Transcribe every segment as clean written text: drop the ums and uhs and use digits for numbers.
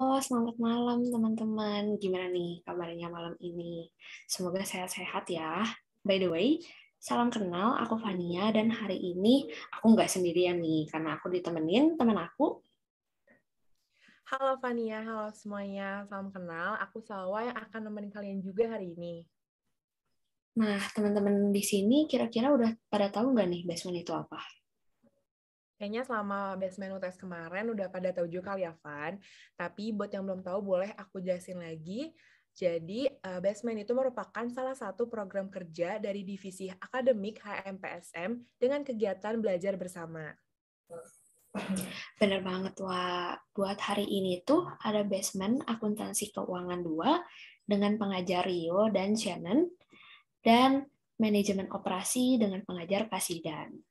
Oh, selamat malam teman-teman. Gimana nih kabarnya malam ini? Semoga sehat-sehat ya. By the way, salam kenal, aku Fania dan hari ini aku nggak sendirian nih karena aku ditemenin teman aku. Halo Fania, halo semuanya. Salam kenal. Aku Salwa yang akan nemenin kalian juga hari ini. Nah, teman-teman di sini kira-kira udah pada tahu nggak nih basement itu apa? Kayaknya selama basement UTS kemarin udah pada tahu juga kali ya, Van. Tapi buat yang belum tahu, boleh aku jelasin lagi. Jadi, basement itu merupakan salah satu program kerja dari divisi akademik HMPSM dengan kegiatan belajar bersama. Bener banget, Wak. Buat hari ini tuh ada basement akuntansi keuangan 2 dengan pengajar Rio dan Shannon dan manajemen operasi dengan pengajar Kasidan.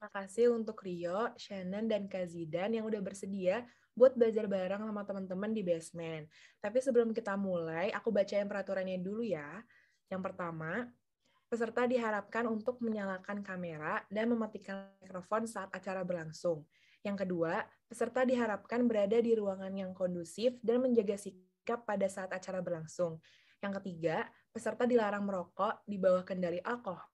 Terima kasih untuk Rio, Shannon, dan Kak Zidan yang udah bersedia buat belajar bareng sama teman-teman di basement. Tapi sebelum kita mulai, aku bacain peraturannya dulu ya. Yang pertama, peserta diharapkan untuk menyalakan kamera dan mematikan mikrofon saat acara berlangsung. Yang kedua, peserta diharapkan berada di ruangan yang kondusif dan menjaga sikap pada saat acara berlangsung. Yang ketiga, peserta dilarang merokok di bawah kendali alkohol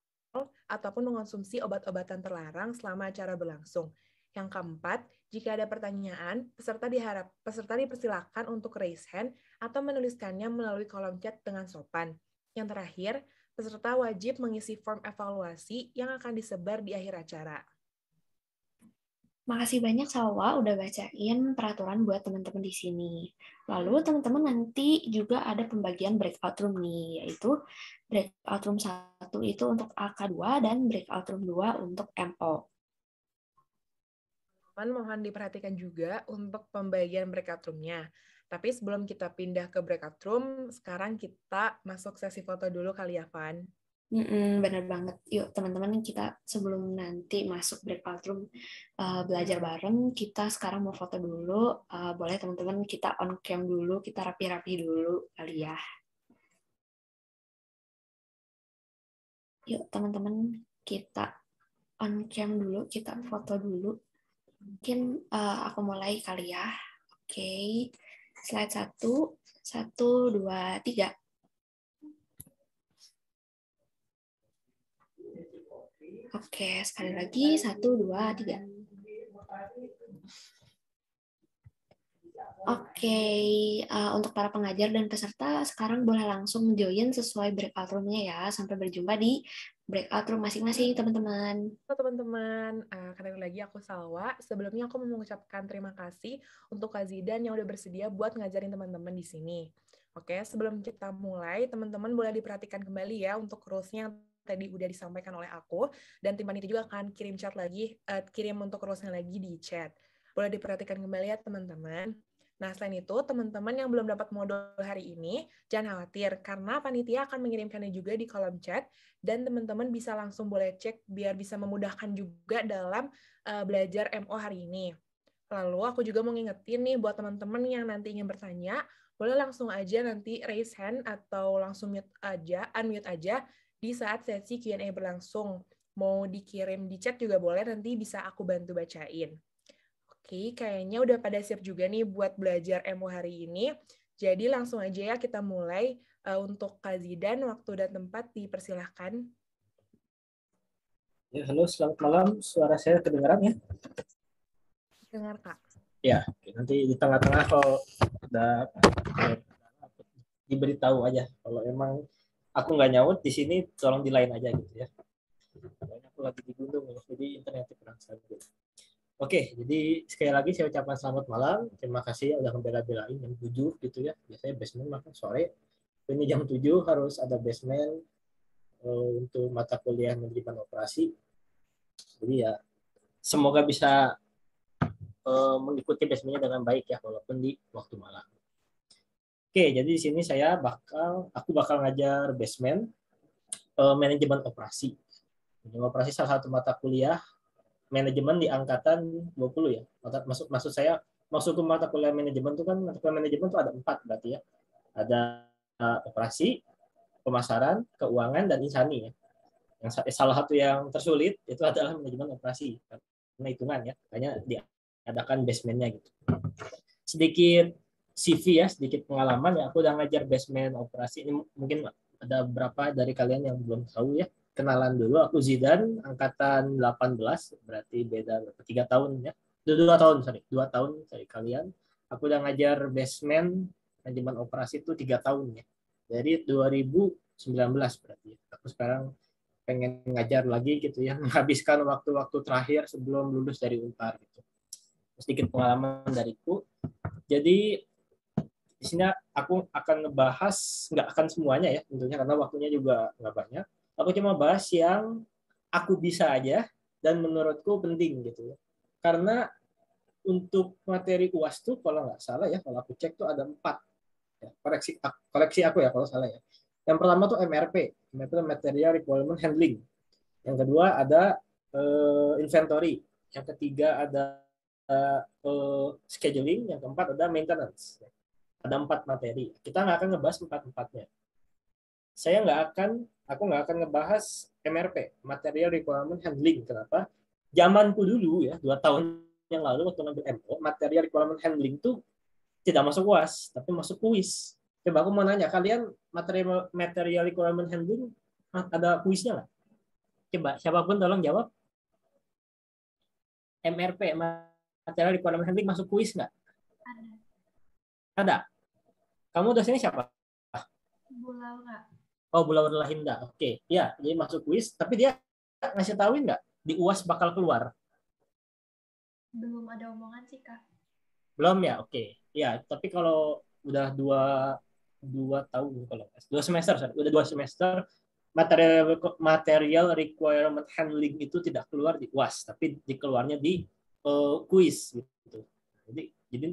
ataupun mengonsumsi obat-obatan terlarang selama acara berlangsung. Yang keempat, jika ada pertanyaan, peserta dipersilakan untuk raise hand atau menuliskannya melalui kolom chat dengan sopan. Yang terakhir, peserta wajib mengisi form evaluasi yang akan disebar di akhir acara. Makasih banyak Salwa udah bacain peraturan buat teman-teman di sini. Lalu teman-teman nanti juga ada pembagian breakout room nih, yaitu breakout room 1 itu untuk AK2 dan breakout room 2 untuk MO. Mohon diperhatikan juga untuk pembagian breakout room-nya. Tapi sebelum kita pindah ke breakout room, sekarang kita masuk sesi foto dulu kali ya, Van. Bener banget. Yuk teman-teman kita sebelum nanti masuk breakout room belajar bareng, kita sekarang mau foto dulu. Boleh teman-teman kita on cam dulu, kita rapi-rapi dulu kali ya. Yuk teman-teman kita on cam dulu, kita foto dulu. Mungkin aku mulai kali ya. Oke, slide 1, 1, 2, 3. Oke, sekali lagi, 1, 2, 3. Oke, untuk para pengajar dan peserta sekarang boleh langsung join sesuai breakout room-nya ya. Sampai berjumpa di breakout room masing-masing, teman-teman. Halo teman-teman, kembali lagi aku Salwa. Sebelumnya aku mau mengucapkan terima kasih untuk Kak Zidan yang udah bersedia buat ngajarin teman-teman di sini. Oke, sebelum kita mulai, teman-teman boleh diperhatikan kembali ya untuk rules-nya yang tadi udah disampaikan oleh aku, dan tim panitia juga akan kirim untuk rules-nya lagi di chat. Boleh diperhatikan kembali ya teman-teman. Nah, selain itu, teman-teman yang belum dapat modul hari ini, jangan khawatir, karena panitia akan mengirimkannya juga di kolom chat, dan teman-teman bisa langsung boleh cek biar bisa memudahkan juga dalam belajar MO hari ini. Lalu aku juga mau ngingetin nih buat teman-teman yang nanti ingin bertanya, boleh langsung aja nanti raise hand atau langsung unmute aja di saat sesi Q&A berlangsung. Mau dikirim di chat juga boleh, nanti bisa aku bantu bacain. Oke, kayaknya udah pada siap juga nih buat belajar MO hari ini. Jadi langsung aja ya kita mulai. Untuk Kak Zidan, waktu dan tempat dipersilahkan. Ya, halo, selamat malam. Suara saya kedengaran ya? Dengar, Kak. Ya, oke. Nanti di tengah-tengah kalau udah diberitahu aja. Kalau emang aku nggak nyaut di sini, tolong di lain aja gitu ya. Soalnya aku lagi di gunung, jadi internetnya kurang stabil. Oke, jadi sekali lagi saya ucapkan selamat malam. Terima kasih ya udah membela-belain jam 7 gitu ya. Biasanya basement makan sore. Ini jam 7 harus ada basement untuk mata kuliah manajemen operasi. Jadi ya semoga bisa mengikuti basementnya dengan baik ya walaupun di waktu malam. Oke, jadi di sini aku bakal ngajar basement manajemen operasi. Manajemen operasi salah satu mata kuliah manajemen di angkatan 20 ya. Maksud saya maksud mata kuliah manajemen itu kan mata kuliah manajemen itu ada 4 berarti ya. Ada operasi, pemasaran, keuangan dan insani ya. Yang salah satu yang tersulit itu adalah manajemen operasi karena hitungan ya, hanya diadakan basementnya gitu. sedikit CV ya, sedikit pengalaman ya. Aku udah ngajar basement operasi. Ini mungkin ada beberapa dari kalian yang belum tahu ya. Kenalan dulu, aku Zidan, angkatan 18, berarti beda 3 tahun ya. 2 tahun dari kalian. Aku udah ngajar basement manajemen operasi itu 3 tahun ya. Dari 2019 berarti. Aku sekarang pengen ngajar lagi gitu ya, menghabiskan waktu-waktu terakhir sebelum lulus dari Unpar gitu. Sedikit pengalaman dariku. Jadi di sini aku akan ngebahas, nggak akan semuanya ya tentunya karena waktunya juga nggak banyak. Aku cuma bahas yang aku bisa aja dan menurutku penting gitu. Karena untuk materi UAS tuh kalau nggak salah ya, kalau aku cek tuh ada 4. Ya, koleksi aku ya kalau salah ya. Yang pertama tuh MRP, itu Material Requirement Handling. Yang kedua ada inventory. Yang ketiga ada scheduling. Yang keempat ada maintenance. Ada 4 materi. Kita nggak akan ngebahas 4-4-nya. Aku nggak akan ngebahas MRP, Material Requirement Handling. Kenapa? Zamanku dulu ya, 2 tahun yang lalu waktu ngambil MO, Material Requirement Handling itu tidak masuk UAS, tapi masuk kuis. Coba aku mau nanya, kalian Material Requirement Handling ada kuisnya nggak? Coba, siapapun tolong jawab. MRP, Material Requirement Handling masuk kuis nggak? Ada. Kamu dosennya siapa? Bulau nggak? Oh, Bulau Lahinda. Oke, ya, jadi masuk kuis. Tapi dia ngasih tahuin nggak di UAS bakal keluar? Belum ada omongan sih, Kak. Belum ya, oke. Ya, tapi kalau udah dua tahun kalau 2 semester, material requirement handling itu tidak keluar di UAS, tapi dikeluarnya di kuis gitu. Jadi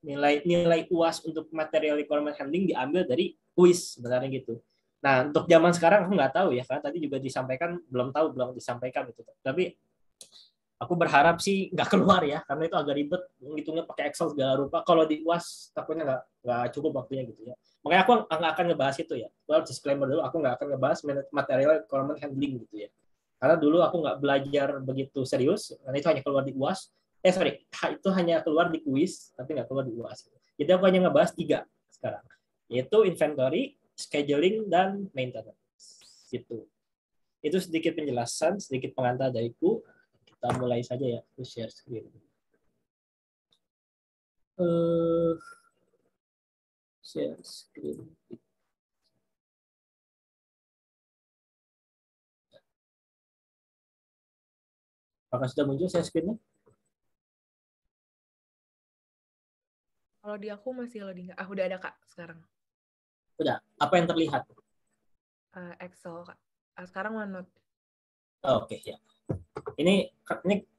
nilai UAS untuk material requirement handling diambil dari kuis sebenarnya gitu. Nah, untuk zaman sekarang aku nggak tahu ya, karena tadi juga disampaikan belum disampaikan gitu. Tapi aku berharap sih nggak keluar ya, karena itu agak ribet ngitungnya pakai Excel segala rupa. Kalau di UAS takutnya nggak cukup waktunya gitu ya. Makanya aku nggak akan ngebahas itu ya. Well, disclaimer dulu, aku nggak akan ngebahas material requirement handling gitu ya. Karena dulu aku nggak belajar begitu serius, karena itu hanya keluar di UAS. Itu hanya keluar di kuis, tapi nggak keluar di UAS. Jadi aku hanya ngebahas 3 sekarang, yaitu inventory, scheduling, dan maintenance. Gitu. Itu sedikit penjelasan, sedikit pengantar dariku. Kita mulai saja ya, aku share screen. Share screen. Apakah sudah muncul share screen-nya? Kalau di aku masih loading. Udah ada, Kak, sekarang. Udah. Apa yang terlihat? Excel, Kak. Sekarang OneNote. Oh, oke, ya. Ini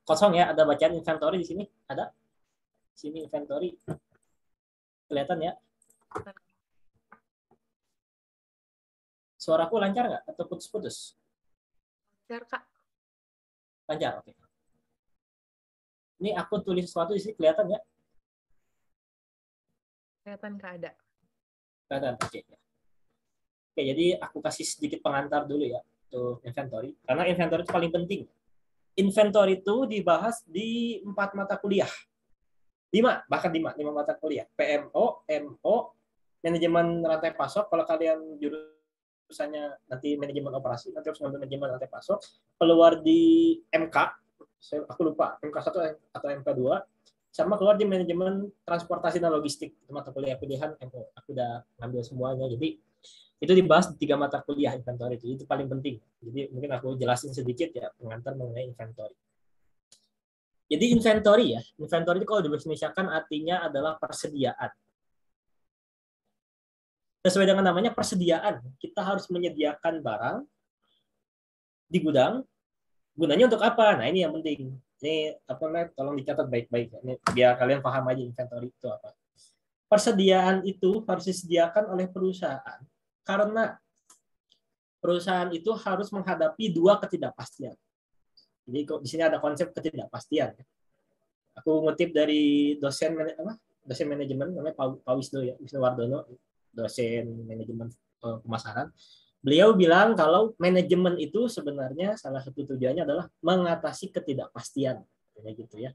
kosong ya, ada bacaan inventory di sini? Ada? Sini inventory. Kelihatan ya? Suaraku lancar nggak? Atau putus-putus? Lancar, Kak. Lancar, oke. Ini aku tulis sesuatu di sini, kelihatan ya? Kelihatan, Kak, ada. Kelihatan, oke. Oke, jadi aku kasih sedikit pengantar dulu ya untuk inventory. Karena inventory itu paling penting. Inventory itu dibahas di 4 mata kuliah. 5 mata kuliah. PMO, MO, manajemen rantai pasok. Kalau kalian jurusannya nanti manajemen operasi, nanti harus ngambil manajemen rantai pasok. Keluar di MK, aku lupa, MK1 atau MK2. Sama keluar di manajemen transportasi dan logistik. Itu mata kuliah pilihan MO. Aku udah ngambil semuanya. Jadi itu dibahas di 3 mata kuliah inventory itu paling penting. Jadi mungkin aku jelasin sedikit ya pengantar mengenai inventory. Jadi inventory itu kalau didefinisikan artinya adalah persediaan. Sesuai dengan namanya persediaan, kita harus menyediakan barang di gudang. Gunanya untuk apa? Nah, ini yang penting. Ini tolong dicatat baik-baik. Ini biar kalian paham aja inventory itu apa. Persediaan itu harus disediakan oleh perusahaan karena perusahaan itu harus menghadapi 2 ketidakpastian. Jadi di sini ada konsep ketidakpastian. Aku ngutip dari dosen manajemen namanya Pak Wisnu ya, Wisnu Wardono, dosen manajemen pemasaran. Beliau bilang kalau manajemen itu sebenarnya salah satu tujuannya adalah mengatasi ketidakpastian, kayak gitu ya.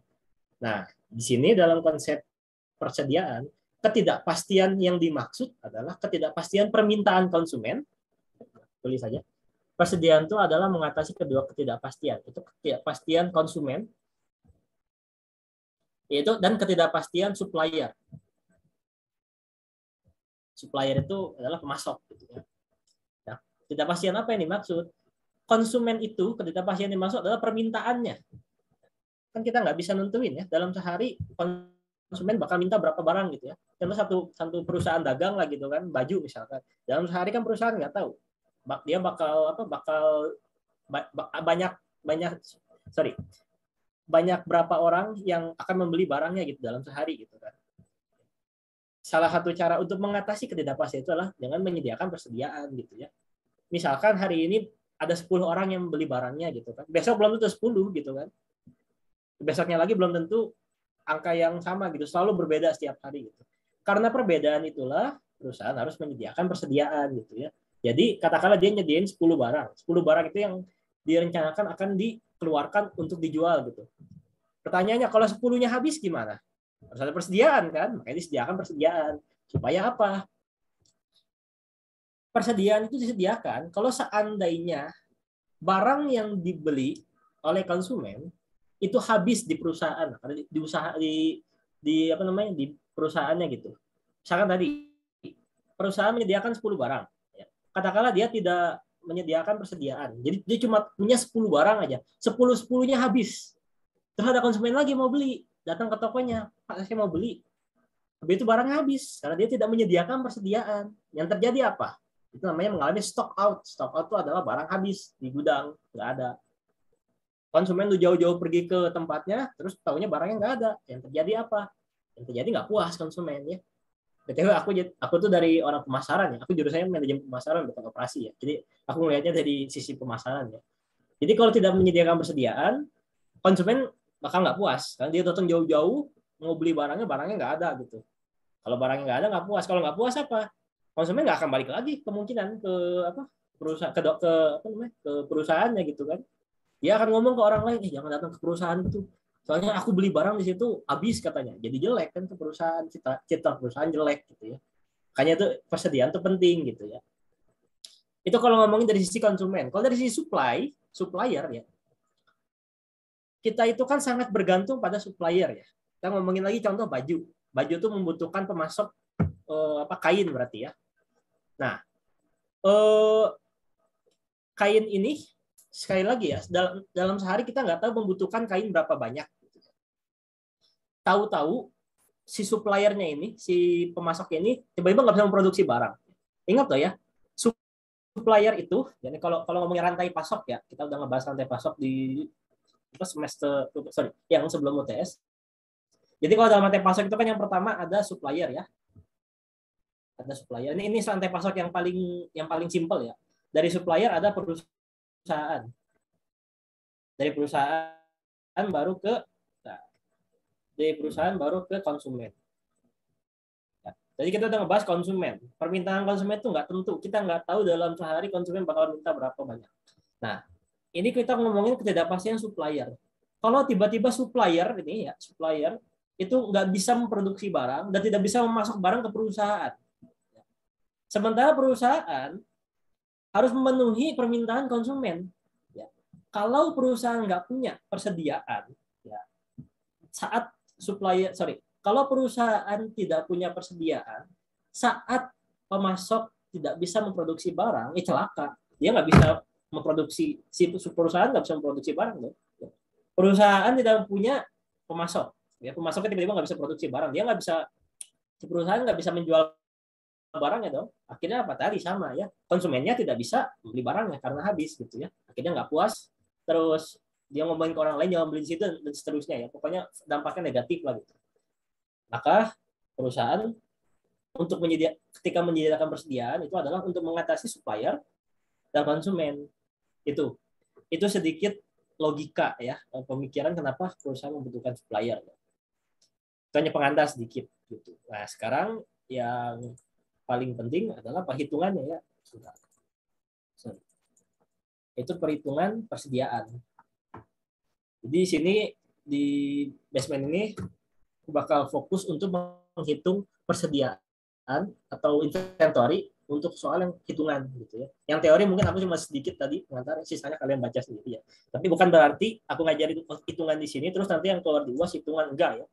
Nah, di sini dalam konsep persediaan, ketidakpastian yang dimaksud adalah ketidakpastian permintaan konsumen. Tulis saja. Persediaan itu adalah mengatasi kedua ketidakpastian. Itu ketidakpastian konsumen, yaitu dan ketidakpastian supplier. Supplier itu adalah pemasok. Gitu ya. Nah, ketidakpastian apa yang dimaksud? Konsumen itu ketidakpastian yang dimaksud adalah permintaannya. Kan kita nggak bisa nentuin ya dalam sehari konsumen bakal minta berapa barang gitu ya. Contoh satu perusahaan dagang lah gitu kan, baju misalkan. Dalam sehari kan perusahaan nggak tahu dia bakal banyak berapa orang yang akan membeli barangnya gitu dalam sehari gitu kan. Salah satu cara untuk mengatasi ketidakpastian itu adalah dengan menyediakan persediaan gitu ya. Misalkan hari ini ada 10 orang yang beli barangnya gitu kan. Besok belum tentu 10 gitu kan. Besoknya lagi belum tentu angka yang sama gitu, selalu berbeda setiap hari gitu. Karena perbedaan itulah perusahaan harus menyediakan persediaan gitu ya. Jadi katakanlah dia nyediain 10 barang. 10 barang itu yang direncanakan akan dikeluarkan untuk dijual gitu. Pertanyaannya kalau 10-nya habis gimana? Harus ada persediaan kan? Makanya disediakan persediaan. Supaya apa? Persediaan itu disediakan kalau seandainya barang yang dibeli oleh konsumen itu habis di perusahaan, di perusahaannya gitu. Misalkan tadi perusahaan menyediakan 10 barang. Katakanlah dia tidak menyediakan persediaan. Jadi dia cuma punya 10 barang aja. 10-10-nya habis. Terus ada konsumen lagi mau beli, datang ke tokonya, Pak saya mau beli. Habis itu barangnya habis karena dia tidak menyediakan persediaan. Yang terjadi apa? Itu namanya mengalami stock out. Stock out itu adalah barang habis di gudang, nggak ada. Konsumen tuh jauh-jauh pergi ke tempatnya, terus taunya barangnya nggak ada. Yang terjadi apa? Yang terjadi nggak puas konsumen ya. BTW aku tuh dari orang pemasaran ya. Aku jurusannya manajemen pemasaran bukan operasi ya. Jadi aku melihatnya dari sisi pemasaran ya. Jadi kalau tidak menyediakan persediaan, konsumen bakal nggak puas. Karena dia datang jauh-jauh mau beli barangnya nggak ada gitu. Kalau barangnya nggak ada nggak puas. Kalau nggak puas apa? Konsumen nggak akan balik lagi kemungkinan ke perusahaan ke perusahaannya gitu kan. Dia akan ngomong ke orang lain, jangan datang ke perusahaan itu. Soalnya aku beli barang di situ habis katanya. Jadi jelek kan ke perusahaan, citra perusahaan jelek gitu ya. Makanya itu persediaan itu penting gitu ya. Itu kalau ngomongin dari sisi konsumen. Kalau dari sisi supplier ya. Kita itu kan sangat bergantung pada supplier ya. Kita ngomongin lagi contoh baju. Baju itu membutuhkan pemasok kain berarti ya. Nah, kain ini sekali lagi ya, dalam sehari kita nggak tahu membutuhkan kain berapa banyak. Tahu-tahu si suppliernya ini, si pemasoknya ini tiba-tiba nggak bisa memproduksi barang. Ingat loh ya, supplier itu, jadi kalau ngomongin rantai pasok ya, kita udah ngebahas rantai pasok di yang sebelum UTS. Jadi kalau dalam rantai pasok itu kan yang pertama ada supplier ya, ada supplier. Ini rantai pasok yang paling simpel ya. Dari supplier ada perusahaan. Dari perusahaan baru ke konsumen. Jadi kita udah ngebahas konsumen. Permintaan konsumen itu nggak tentu. Kita nggak tahu dalam sehari konsumen bakal minta berapa banyak. Nah, ini kita ngomongin ketidakpastian supplier. Kalau tiba-tiba supplier itu nggak bisa memproduksi barang dan tidak bisa memasok barang ke perusahaan. Sementara perusahaan harus memenuhi permintaan konsumen. Kalau perusahaan nggak punya persediaan, ya, kalau perusahaan tidak punya persediaan, saat pemasok tidak bisa memproduksi barang, celaka. Dia nggak bisa memproduksi, si perusahaan nggak bisa memproduksi barang. Perusahaan tidak punya pemasok, ya, pemasoknya tiba-tiba nggak bisa produksi barang, si perusahaan nggak bisa menjual barangnya dong. Akhirnya apa tadi sama ya, konsumennya tidak bisa beli barangnya karena habis gitu ya. Akhirnya nggak puas. Terus dia ngomongin ke orang lain jangan beli di situ dan seterusnya ya. Pokoknya dampaknya negatif lah gitu. Maka perusahaan ketika menyediakan persediaan itu adalah untuk mengatasi supplier dan konsumen. Itu sedikit logika ya, pemikiran kenapa perusahaan membutuhkan supplier. Itu hanya pengantar sedikit gitu. Nah, sekarang yang paling penting adalah perhitungannya ya. Itu perhitungan persediaan. Jadi di sini di basement ini bakal fokus untuk menghitung persediaan atau inventory untuk soal yang hitungan gitu ya. Yang teori mungkin aku cuma sedikit tadi pengantar, sisanya kalian baca sendiri ya. Tapi bukan berarti aku ngajarin hitungan di sini terus nanti yang keluar di UAS hitungan, enggak ya.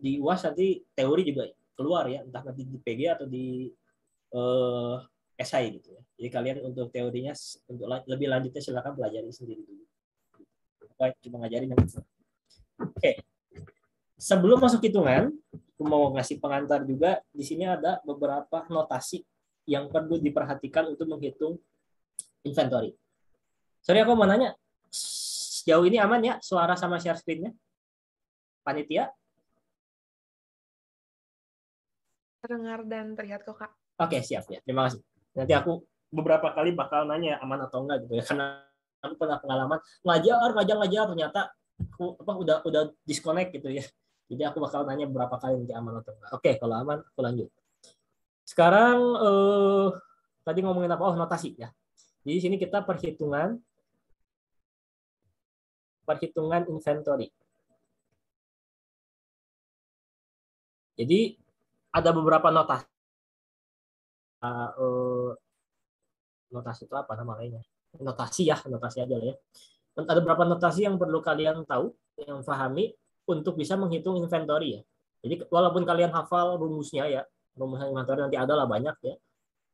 Di UAS nanti teori juga keluar ya, entah nanti di PG atau di esai gitu ya. Jadi kalian untuk teorinya untuk lebih lanjutnya silakan pelajari sendiri dulu. Baik, cuma ngajarin yang Oke. Sebelum masuk hitungan, aku mau ngasih pengantar juga. Di sini ada beberapa notasi yang perlu diperhatikan untuk menghitung inventory. Sorry, aku mau nanya, sejauh ini aman ya suara sama share screen-nya? Panitia? Terdengar dan terlihat kok, Kak. Oke, siap ya. Terima kasih. Nanti aku beberapa kali bakal nanya aman atau enggak gitu ya. Karena aku pernah pengalaman ngajar ternyata aku udah disconnect gitu ya. Jadi aku bakal nanya beberapa kali nanti aman atau enggak. Oke, kalau aman aku lanjut. Sekarang tadi ngomongin apa? Oh, notasi ya. Jadi di sini kita perhitungan inventory. Jadi ada beberapa notasi. Notasi itu apa namanya? Notasi aja lah ya. Ada beberapa notasi yang perlu kalian tahu, yang pahami untuk bisa menghitung inventory ya. Jadi walaupun kalian hafal rumusnya ya, rumus inventory nanti ada lah banyak ya.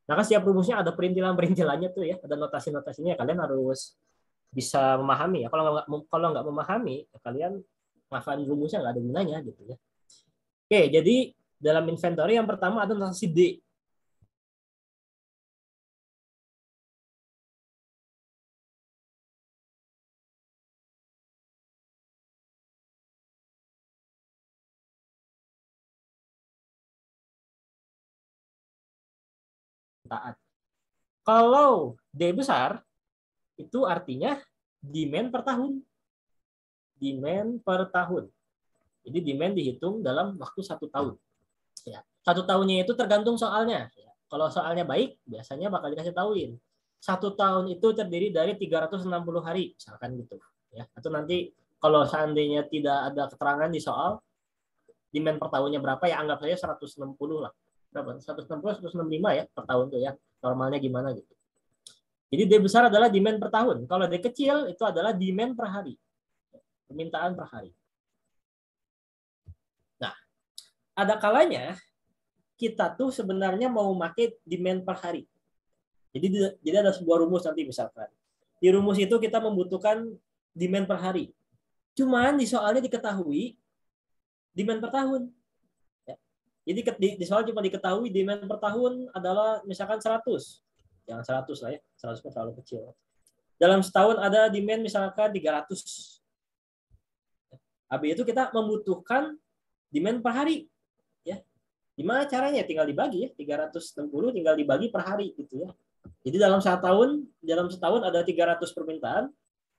Nah kan setiap rumusnya ada perintilan-perintilannya tuh ya, ada notasi-notasinya. Kalian harus bisa memahami ya. Kalau nggak memahami, ya kalian ngafalin rumusnya nggak ada gunanya gitu ya. Oke, jadi dalam inventory yang pertama ada notasi D. Kalau D besar, itu artinya demand per tahun. Demand per tahun. Jadi demand dihitung dalam waktu 1 tahun. Ya. 1 tahunnya itu tergantung soalnya. Ya. Kalau soalnya baik, biasanya bakal dikasih tahuin. 1 tahun itu terdiri dari 360 hari, misalkan gitu. Ya. Atau nanti kalau seandainya tidak ada keterangan di soal, demand per tahunnya berapa, ya anggap saja 160 lah. Berapa? 160, 165 ya per tahun tuh ya. Normalnya gimana gitu. Jadi D besar adalah demand per tahun. Kalau D kecil itu adalah demand per hari. Permintaan per hari. Nah, ada kalanya kita tuh sebenarnya mau pakai demand per hari. Jadi ada sebuah rumus nanti misalkan. Di rumus itu kita membutuhkan demand per hari. Cuman di soalnya diketahui demand per tahun. Ya. Jadi di soal cuma diketahui demand per tahun adalah misalkan 100. Jangan 100 lah ya, 100 terlalu kecil. Dalam setahun ada demand misalkan 300. Habis itu kita membutuhkan demand per hari. Ya. Gimana caranya? Tinggal dibagi ya, 360 tinggal dibagi per hari gitu ya. Jadi dalam setahun ada 300 permintaan,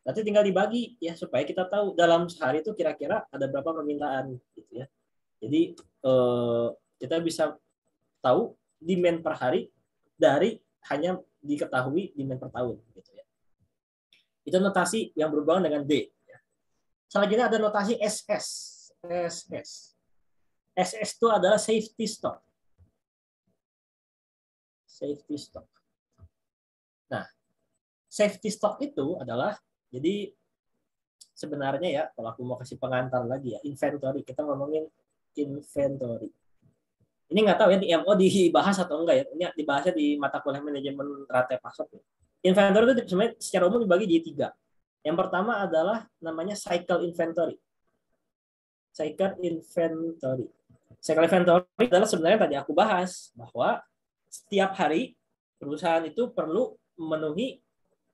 nanti tinggal dibagi ya supaya kita tahu dalam sehari itu kira-kira ada berapa permintaan gitu ya. Jadi kita bisa tahu demand per hari dari hanya diketahui demand per tahun gitu ya. Itu notasi yang berhubungan dengan D. Selanjutnya ada notasi SS. SS itu adalah safety stock. Safety stock. Nah, safety stock itu adalah, jadi sebenarnya ya, kalau aku mau kasih pengantar lagi ya, inventory. Kita ngomongin inventory. Ini nggak tahu ya di MO dibahas atau enggak ya. Ini dibahasnya di mata kuliah manajemen rantai pasok. Ya. Inventory itu sebenarnya secara umum dibagi jadi 3. Yang pertama adalah namanya cycle inventory. Cycle inventory. Cycle inventory adalah sebenarnya tadi aku bahas bahwa setiap hari perusahaan itu perlu memenuhi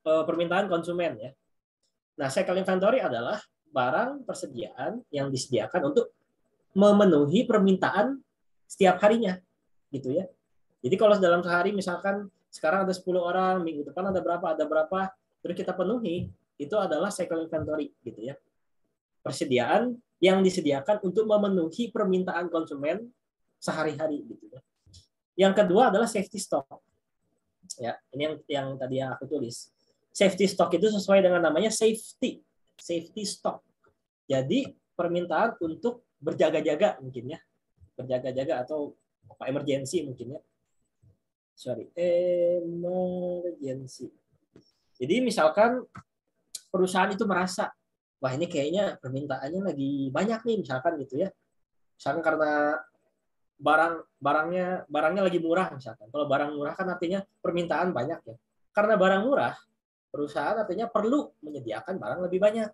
permintaan konsumen ya. Nah, cycle inventory adalah barang persediaan yang disediakan untuk memenuhi permintaan setiap harinya gitu ya. Jadi kalau dalam sehari misalkan sekarang ada 10 orang, minggu depan ada berapa, terus kita penuhi, itu adalah cycle inventory gitu ya. Persediaan yang disediakan untuk memenuhi permintaan konsumen sehari-hari gitu ya. Yang kedua adalah safety stock. Ya, ini yang tadi yang aku tulis. Safety stock itu sesuai dengan namanya safety stock. Jadi permintaan untuk berjaga-jaga mungkin ya. berjaga-jaga atau apa emergency mungkin ya. Emergency. Jadi misalkan perusahaan itu merasa, wah ini kayaknya permintaannya lagi banyak nih misalkan gitu ya. Misalkan karena barangnya lagi murah misalkan. Kalau barang murah kan artinya permintaan banyak ya. Karena barang murah, perusahaan artinya perlu menyediakan barang lebih banyak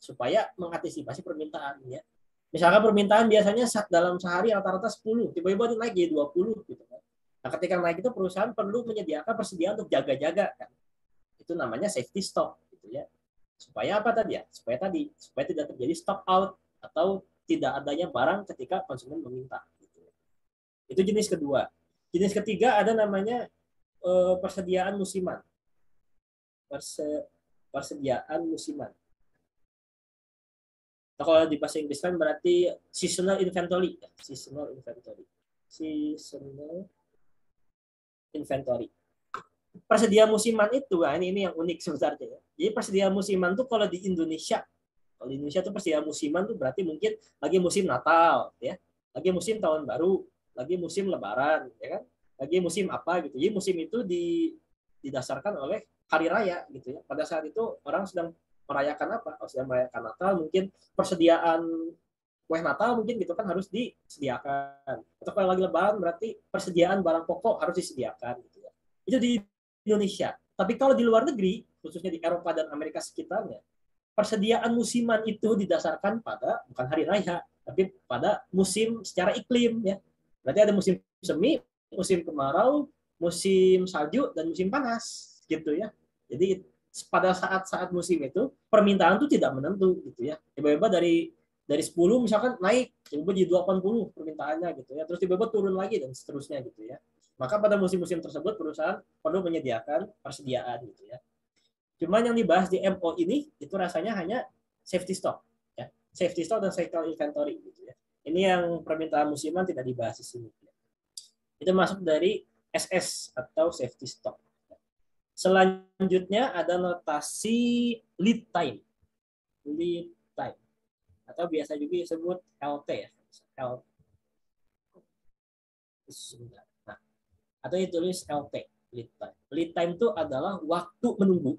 supaya mengantisipasi permintaan ya. Misalkan permintaan biasanya dalam sehari rata-rata 10, tiba-tiba naik jadi 20 gitu kan. Nah, ketika naik itu perusahaan perlu menyediakan persediaan untuk jaga-jaga kan. Itu namanya safety stock gitu ya. Supaya apa tadi ya? Supaya tidak terjadi stock out atau tidak adanya barang ketika konsumen meminta. Itu jenis kedua. Jenis ketiga ada namanya persediaan musiman. Persediaan musiman. Nah, kalau di bahasa Inggris kan berarti seasonal inventory. Seasonal inventory. Persediaan musiman itu, nah ini yang unik sebenarnya. Jadi persediaan musiman tuh kalau di Indonesia tuh persediaan musiman tuh berarti mungkin lagi musim Natal, ya, lagi musim Tahun Baru, lagi musim Lebaran, ya kan, lagi musim apa gitu. Jadi musim itu didasarkan oleh hari raya gitu ya. Pada saat itu orang sedang merayakan apa? Sedang merayakan Natal, mungkin persediaan kue Natal mungkin gitu kan harus disediakan. Atau kalau lagi Lebaran berarti persediaan barang pokok harus disediakan gitu ya. Itu di Indonesia. Tapi kalau di luar negeri, khususnya di Eropa dan Amerika sekitarnya, persediaan musiman itu didasarkan pada bukan hari raya, tapi pada musim secara iklim ya. Berarti ada musim semi, musim kemarau, musim salju dan musim panas gitu ya. Jadi pada saat-saat musim itu permintaan itu tidak menentu gitu ya. Tiba-tiba dari 10 misalkan naik tiba-tiba jadi 80 permintaannya gitu ya. Terus tiba-tiba turun lagi dan seterusnya gitu ya. Maka pada musim-musim tersebut perusahaan perlu menyediakan persediaan gitu ya. Cuman yang dibahas di MO ini itu rasanya hanya safety stock ya. Safety stock dan cycle inventory gitu ya. Ini yang permintaan musiman tidak dibahas di sini. Itu masuk dari SS atau safety stock. Selanjutnya ada notasi lead time. Lead time. Atau biasa juga disebut LT ya. Nah, atau ditulis LT, lead time. Lead time itu adalah waktu menunggu.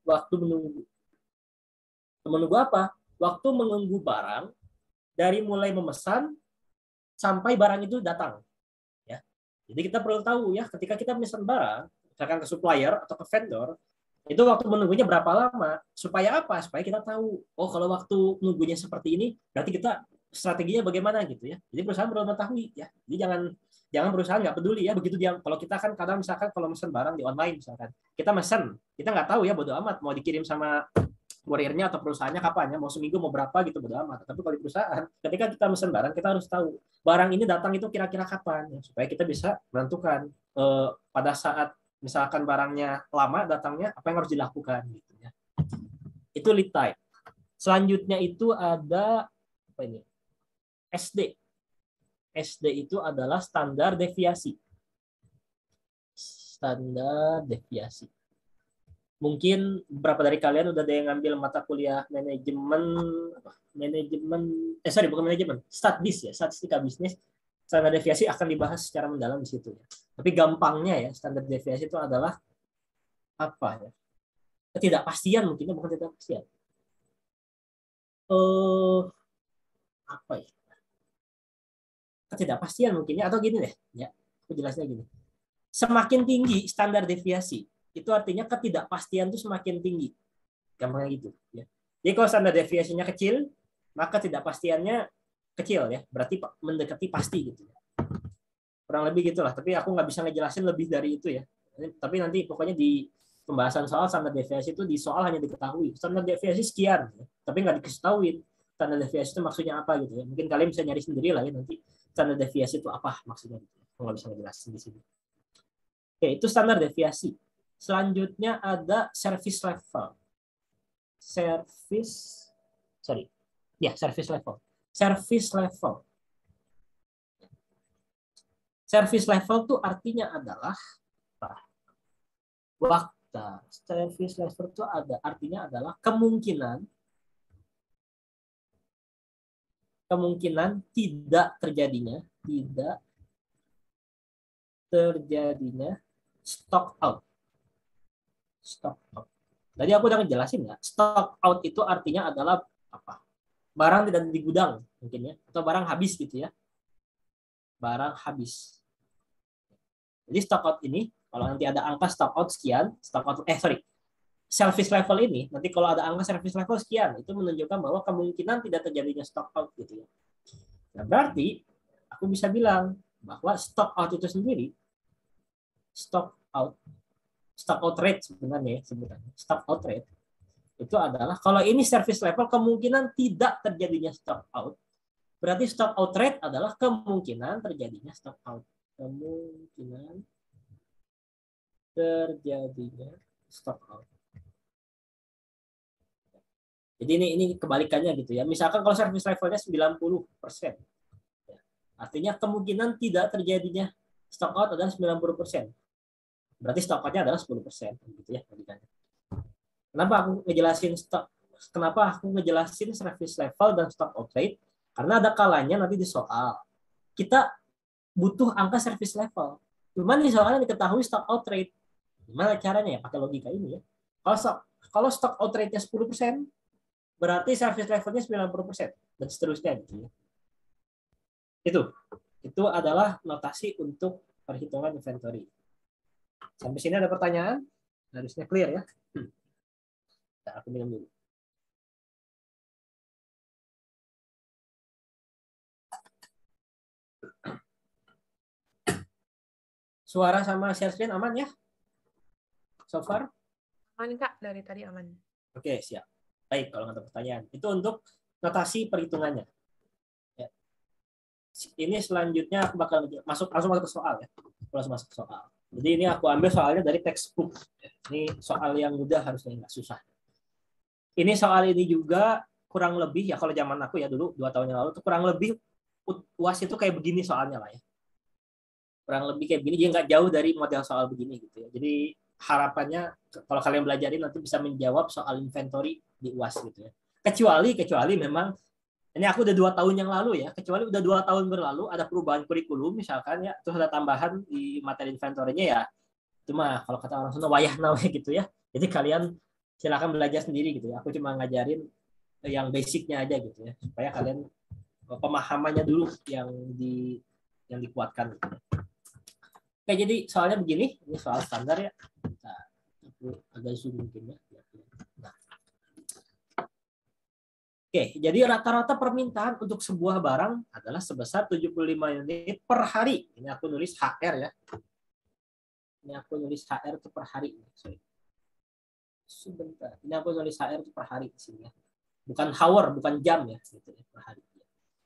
Waktu menunggu. Menunggu apa? Waktu menunggu barang dari mulai memesan sampai barang itu datang. Ya. Jadi kita perlu tahu ya, ketika kita memesan barang, misalkan ke supplier atau ke vendor, itu waktu menunggunya berapa lama? Supaya apa? Supaya kita tahu, oh kalau waktu menunggunya seperti ini, berarti kita strateginya bagaimana gitu ya. Jadi perusahaan perlu mengetahui ya. Jadi jangan perusahaan nggak peduli ya, begitu dia, kalau kita kan kadang misalkan kalau pesan barang di online misalkan, kita mesen, kita nggak tahu ya, bodo amat mau dikirim sama kurirnya atau perusahaannya kapan ya, mau seminggu mau berapa gitu bodo amat. Tapi kalau di perusahaan, ketika kita mesen barang, kita harus tahu barang ini datang itu kira-kira kapan ya, supaya kita bisa menentukan pada saat misalkan barangnya lama datangnya apa yang harus dilakukan gitu ya. Itu lead time. Selanjutnya itu ada apa ini? SD. SD itu adalah standar deviasi. Standar deviasi. Mungkin beberapa dari kalian udah ada yang ngambil mata kuliah StatBis ya, statistika bisnis. Standar deviasi akan dibahas secara mendalam di situ ya. Tapi gampangnya ya, standar deviasi itu adalah apa ya? Ketidakpastian mungkin, bukan ketidakpastian. Apa ya? Ketidakpastian mungkinnya, atau gini deh ya, aku jelasnya gini. Semakin tinggi standar deviasi itu artinya ketidakpastian itu semakin tinggi, gampangnya gitu ya. Jadi kalau standar deviasinya kecil maka ketidakpastiannya kecil ya, berarti mendekati pasti gitu ya. Kurang lebih gitulah, tapi aku nggak bisa ngejelasin lebih dari itu ya. Tapi nanti pokoknya di pembahasan soal standar deviasi itu di soal hanya diketahui standar deviasi sekian ya. Tapi nggak diketahui standar deviasi itu maksudnya apa gitu ya. Mungkin kalian bisa nyari sendiri lah ya nanti standar deviasi itu apa maksudnya gitu. Aku nggak bisa ngejelasin di sini. Oke, itu standar deviasi. Selanjutnya ada service level. Service level. Service level itu artinya adalah waktu. Service level itu artinya adalah kemungkinan kemungkinan tidak terjadinya stock out. Stock out. Tadi aku udah ngejelasin ya, stock out itu artinya adalah apa? Barang tidak di gudang mungkin ya, atau barang habis gitu ya. Barang habis. Jadi stock out ini kalau nanti ada angka stock out sekian, service level ini nanti kalau ada angka service level sekian, itu menunjukkan bahwa kemungkinan tidak terjadinya stock out gitu ya. Nah, berarti aku bisa bilang bahwa stock out itu sendiri, stock out rate sebenarnya sebutannya. Stock out rate itu adalah kalau ini service level kemungkinan tidak terjadinya stock out. Berarti stock out rate adalah kemungkinan terjadinya stock out. Kemungkinan terjadinya stock out. Jadi ini kebalikannya gitu ya. Misalkan kalau service levelnya 90%. Artinya kemungkinan tidak terjadinya stock out adalah 90%. Berarti stock out-nya adalah 10% gitu ya kebalikannya. Kenapa aku ngejelasin service level dan stock out rate? Karena ada kalanya nanti di soal kita butuh angka service level. Cuman di soalnya diketahui stock out rate. Gimana caranya ya? Pakai logika ini ya. Kalau stock out rate-nya 10%, berarti service level-nya 90% dan seterusnya gitu ya. Itu adalah notasi untuk perhitungan inventory. Sampai sini ada pertanyaan? Harusnya clear ya. Nah, aku minum dulu. Suara sama share screen aman ya? So far? Aman Kak, dari tadi aman. Oke, siap. Baik, kalau nggak ada pertanyaan. Itu untuk notasi perhitungannya. Ya. Ini selanjutnya aku bakal langsung masuk ke soal ya. Langsung masuk ke soal. Jadi ini aku ambil soalnya dari textbook. Ini soal yang mudah, harusnya nggak susah. Ini soal ini juga kurang lebih ya, kalau zaman aku ya dulu 2 tahun yang lalu tuh kurang lebih UAS itu kayak begini soalnya lah ya. Kurang lebih kayak begini, dia nggak jauh dari model soal begini gitu ya. Jadi harapannya kalau kalian belajarin nanti bisa menjawab soal inventory di UAS gitu ya. Kecuali memang ini aku udah 2 tahun yang lalu ya, kecuali udah 2 tahun berlalu ada perubahan kurikulum misalkan ya, terus ada tambahan di materi inventory-nya ya. Cuma kalau kata orang Sunda wayah nawe gitu ya. Jadi kalian silakan belajar sendiri gitu ya. Aku cuma ngajarin yang basicnya aja gitu ya, supaya kalian pemahamannya dulu yang dikuatkan. Gitu. Oke, jadi soalnya begini, ini soal standar ya. Nah, aku agak zoom mungkin ya. Nah. Oke, jadi rata-rata permintaan untuk sebuah barang adalah sebesar 75 unit per hari. Ini aku nulis HR ya. Ini aku nulis HR itu per hari. Sorry. Sebentar. Ini aku nulis HR itu per hari di sini ya. Bukan hour, bukan jam ya, gitu ya, per hari.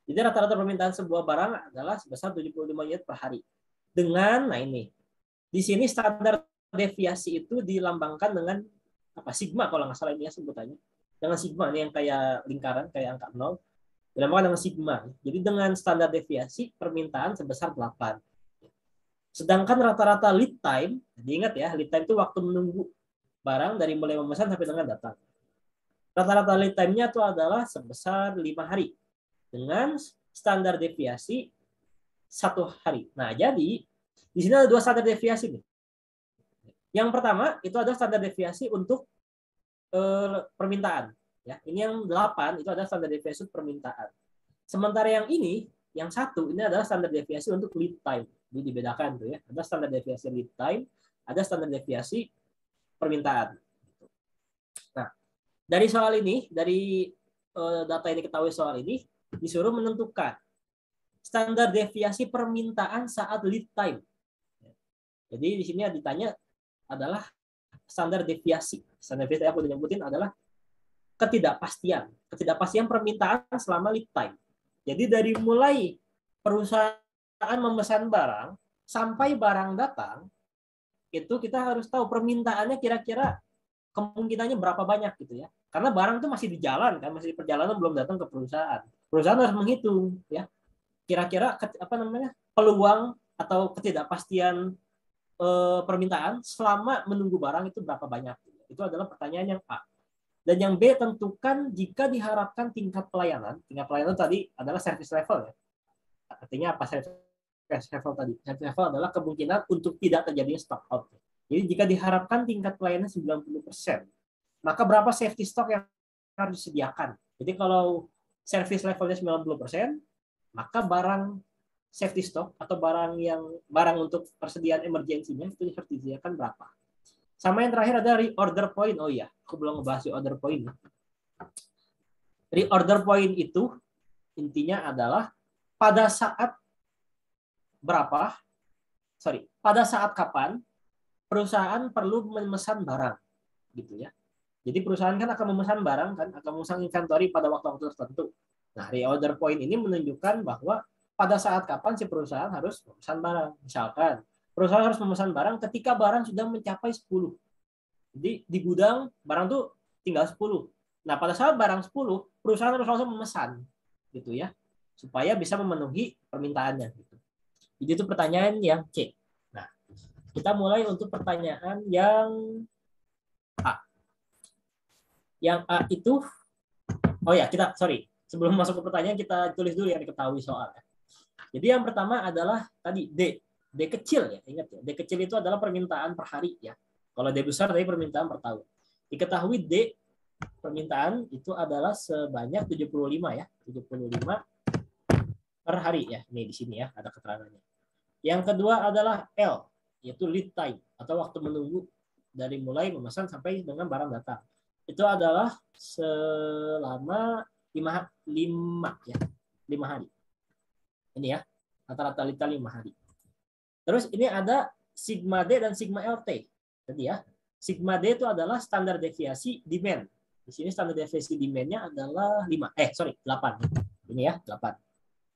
Jadi rata-rata permintaan sebuah barang adalah sebesar 75 unit per hari. Dengan, nah ini, di sini standar deviasi itu dilambangkan dengan apa sigma kalau nggak salah ini ya sebutannya. Dengan sigma ini yang kayak lingkaran, kayak angka 0, dilambangkan dengan sigma. Jadi dengan standar deviasi permintaan sebesar 8. Sedangkan rata-rata lead time, diingat ya, lead time itu waktu menunggu barang dari mulai memesan sampai dengan datang. Rata-rata lead time-nya itu adalah sebesar 5 hari. Dengan standar deviasi 1 hari. Nah, jadi di sini ada 2 standar deviasi nih. Yang pertama itu adalah standar deviasi untuk permintaan. Ya, ini yang 8 itu adalah standar deviasi permintaan. Sementara yang ini, yang 1 ini adalah standar deviasi untuk lead time. Jadi dibedakan tuh ya. Ada standar deviasi lead time, ada standar deviasi permintaan. Nah, dari soal ini, dari data yang diketahui soal ini, disuruh menentukan standar deviasi permintaan saat lead time. Jadi di sini ditanya adalah standar deviasi. Standar deviasi aku nyebutin adalah ketidakpastian permintaan selama lead time. Jadi dari mulai perusahaan memesan barang sampai barang datang, itu kita harus tahu permintaannya kira-kira kemungkinannya berapa banyak gitu ya. Karena barang itu masih di jalan kan, masih di perjalanan belum datang ke perusahaan. Perusahaan harus menghitung ya. Kira-kira peluang atau ketidakpastian permintaan selama menunggu barang itu berapa banyak. Itu adalah pertanyaan yang A. Dan yang B, tentukan jika diharapkan tingkat pelayanan tadi adalah service level ya. Artinya apa service level tadi? Service level adalah kemungkinan untuk tidak terjadinya stock out. Jadi jika diharapkan tingkat pelayanan 90%, maka berapa safety stock yang harus disediakan? Jadi kalau service levelnya 90%, maka barang safety stock atau barang untuk persediaan emergensinya itu harus disediakan berapa? Sama yang terakhir ada reorder point. Oh iya, aku belum ngebahas reorder point. Reorder point itu intinya adalah pada saat kapan perusahaan perlu memesan barang, gitu ya. Jadi perusahaan kan akan memesan barang kan, akan memesan inventory pada waktu-waktu tertentu. Nah, reorder point ini menunjukkan bahwa pada saat kapan si perusahaan harus memesan barang. Misalkan perusahaan harus memesan barang ketika barang sudah mencapai 10. Jadi di gudang barang tuh tinggal 10. Nah, pada saat barang 10, perusahaan harus langsung memesan gitu ya, supaya bisa memenuhi permintaannya gitu. Jadi itu pertanyaan yang C. Nah, kita mulai untuk pertanyaan yang A. Yang A itu sebelum masuk ke pertanyaan kita tulis dulu yang diketahui soalnya. Jadi yang pertama adalah tadi D. D kecil ya, ingat ya. D kecil itu adalah permintaan per hari ya. Kalau D besar tadi permintaan per tahun. Diketahui D permintaan itu adalah sebanyak 75 ya. 75 per hari ya. Ini di sini ya ada keterangannya. Yang kedua adalah L, yaitu lead time atau waktu menunggu dari mulai memesan sampai dengan barang datang. Itu adalah selama 5 hari. Ini ya, rata-rata lead time 5 hari. Terus ini ada sigma D dan sigma LT. Tadi ya, sigma D itu adalah standar deviasi demand. Di sini standar deviasi demand-nya adalah 8. Ini ya, 8.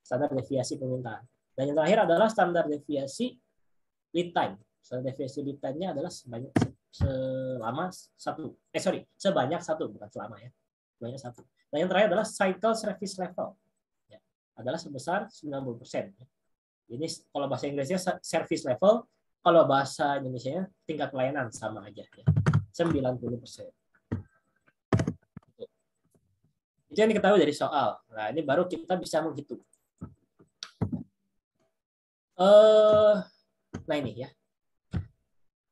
Standar deviasi permintaan. Dan yang terakhir adalah standar deviasi lead time. Standar deviasi lead time-nya adalah sebanyak 1, bukan selama ya. Sebanyak 1. Dan yang terakhir adalah cycle service level. Ya, adalah sebesar 90%. Ini kalau bahasa Inggrisnya service level, kalau bahasa Indonesianya tingkat pelayanan sama aja ya. 90%. Itu yang diketahui dari soal. Nah, ini baru kita bisa menghitung. Nah ini ya.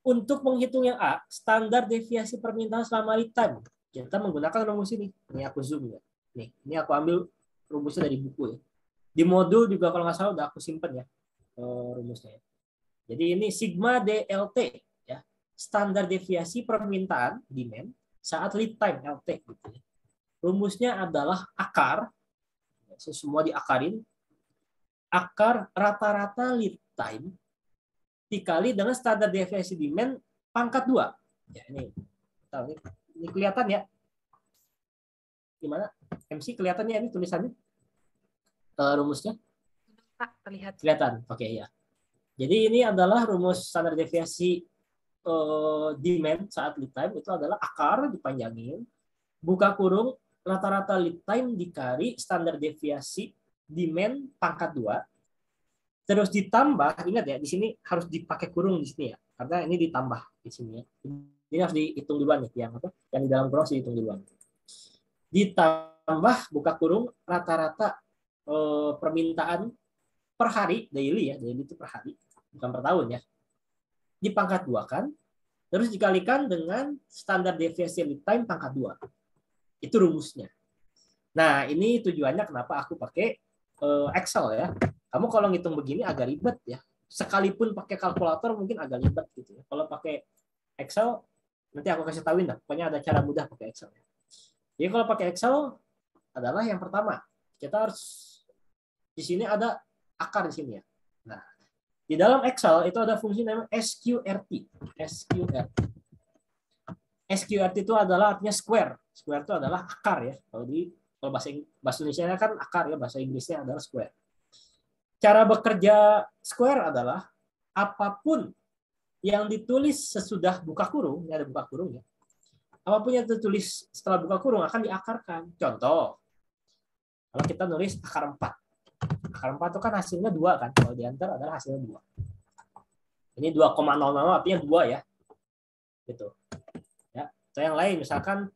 Untuk menghitung yang A, standar deviasi permintaan selama lead time. Kita menggunakan rumus ini. Ini aku zoom ya. Nih, ini aku ambil rumusnya dari buku ya. Di modul juga kalau nggak salah udah aku simpen ya rumusnya. Jadi ini sigma DLT ya, standar deviasi permintaan demand saat lead time LT. Gitu ya. Rumusnya adalah akar, semua diakarin, akar rata-rata lead time dikali dengan standar deviasi demand pangkat 2. Ya ini kelihatan ya. Gimana? MC kelihatannya ini tulisannya? Rumusnya? Terlihat. Kelihatan. Oke ya. Jadi ini adalah rumus standar deviasi demand saat lead time itu adalah akar dipanjangin, buka kurung rata-rata lead time dikali standar deviasi demand pangkat 2. Terus ditambah, ingat ya, di sini harus dipakai kurung di sini ya, karena ini ditambah di sini ya. Ini harus dihitung duluan nih, yang di dalam kurung harus dihitung duluan. Ditambah buka kurung rata-rata permintaan per hari, daily itu per hari, bukan per tahun ya. Di pangkat 2 kan, terus dikalikan dengan standar deviasi lead time pangkat 2. Itu rumusnya. Nah, ini tujuannya kenapa aku pakai Excel ya. Kamu kalau ngitung begini agak ribet ya. Sekalipun pakai kalkulator mungkin agak ribet gitu ya. Kalau pakai Excel, nanti aku kasih tahuin dah. Pokoknya ada cara mudah pakai Excel. Jadi kalau pakai Excel adalah yang pertama, kita harus di sini ada akar di sini ya. Nah, di dalam Excel itu ada fungsi namanya SQRT. SQRT itu adalah artinya square. Square itu adalah akar ya. Kalau bahasa Indonesia kan akar ya, bahasa Inggrisnya adalah square. Cara bekerja square adalah apapun yang ditulis sesudah buka kurung, ini ada buka kurung ya. Apapun yang ditulis setelah buka kurung akan diakarkan. Contoh, kalau kita nulis akar 4. Akar 4 itu kan hasilnya 2 kan. Kalau diantar adalah hasilnya 2. Ini 2,00 artinya 2 ya. Gitu. Ya. Atau yang lain misalkan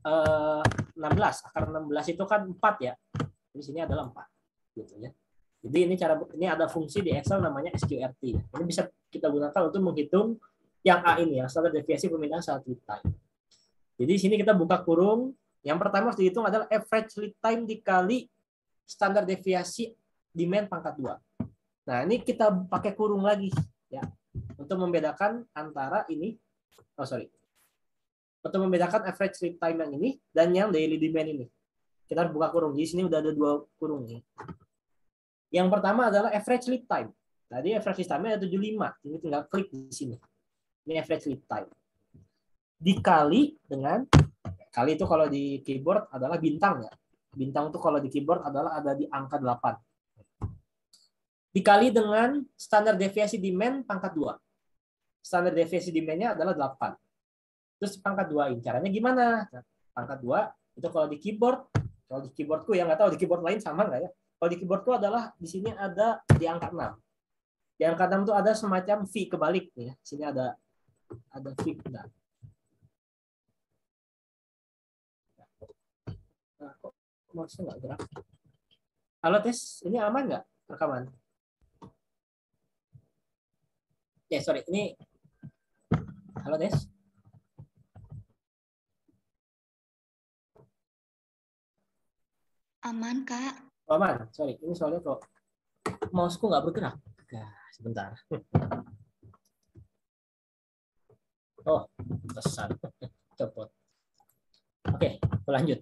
16. Akar 16 itu kan 4 ya. Di sini adalah 4 gitu ya. Jadi ini ada fungsi di Excel namanya SQRT. Ini bisa kita gunakan untuk menghitung yang A ini ya, standar deviasi permintaan saat lead time. Jadi di sini kita buka kurung. Yang pertama harus dihitung adalah average lead time dikali standar deviasi demand pangkat 2. Nah, ini kita pakai kurung lagi ya untuk membedakan antara ini untuk membedakan average lead time yang ini dan yang daily demand ini. Kita harus buka kurung. Di sini udah ada 2 kurung nih. Yang pertama adalah average lead time. Tadi average lead time-nya ada 75. Ini tinggal klik di sini. Ini average lead time. Dikali dengan kali itu kalau di keyboard adalah bintang ya. Bintang itu kalau di keyboard adalah ada di angka 8. Dikali dengan standar deviasi demand pangkat 2. Standar deviasi demand-nya adalah 8. Terus pangkat 2-in. Caranya gimana? Nah, pangkat 2 itu kalau di keyboardku ya, nggak tahu di keyboard lain sama nggak ya. Kalau di keyboardku adalah di sini ada di angka 6. Di angka 6 itu ada semacam V kebalik nih ya. Sini ada V. Nah, kok mouse-nya nggak gerak? Halo tes, ini aman nggak rekaman? Ya, sorry, ini halo tes. Aman, Kak. Oh, aman, sorry. Ini soalnya kok mouse-ku nggak bergerak. Nah, sebentar. Oh, pesan. Copot. Oke, aku lanjut.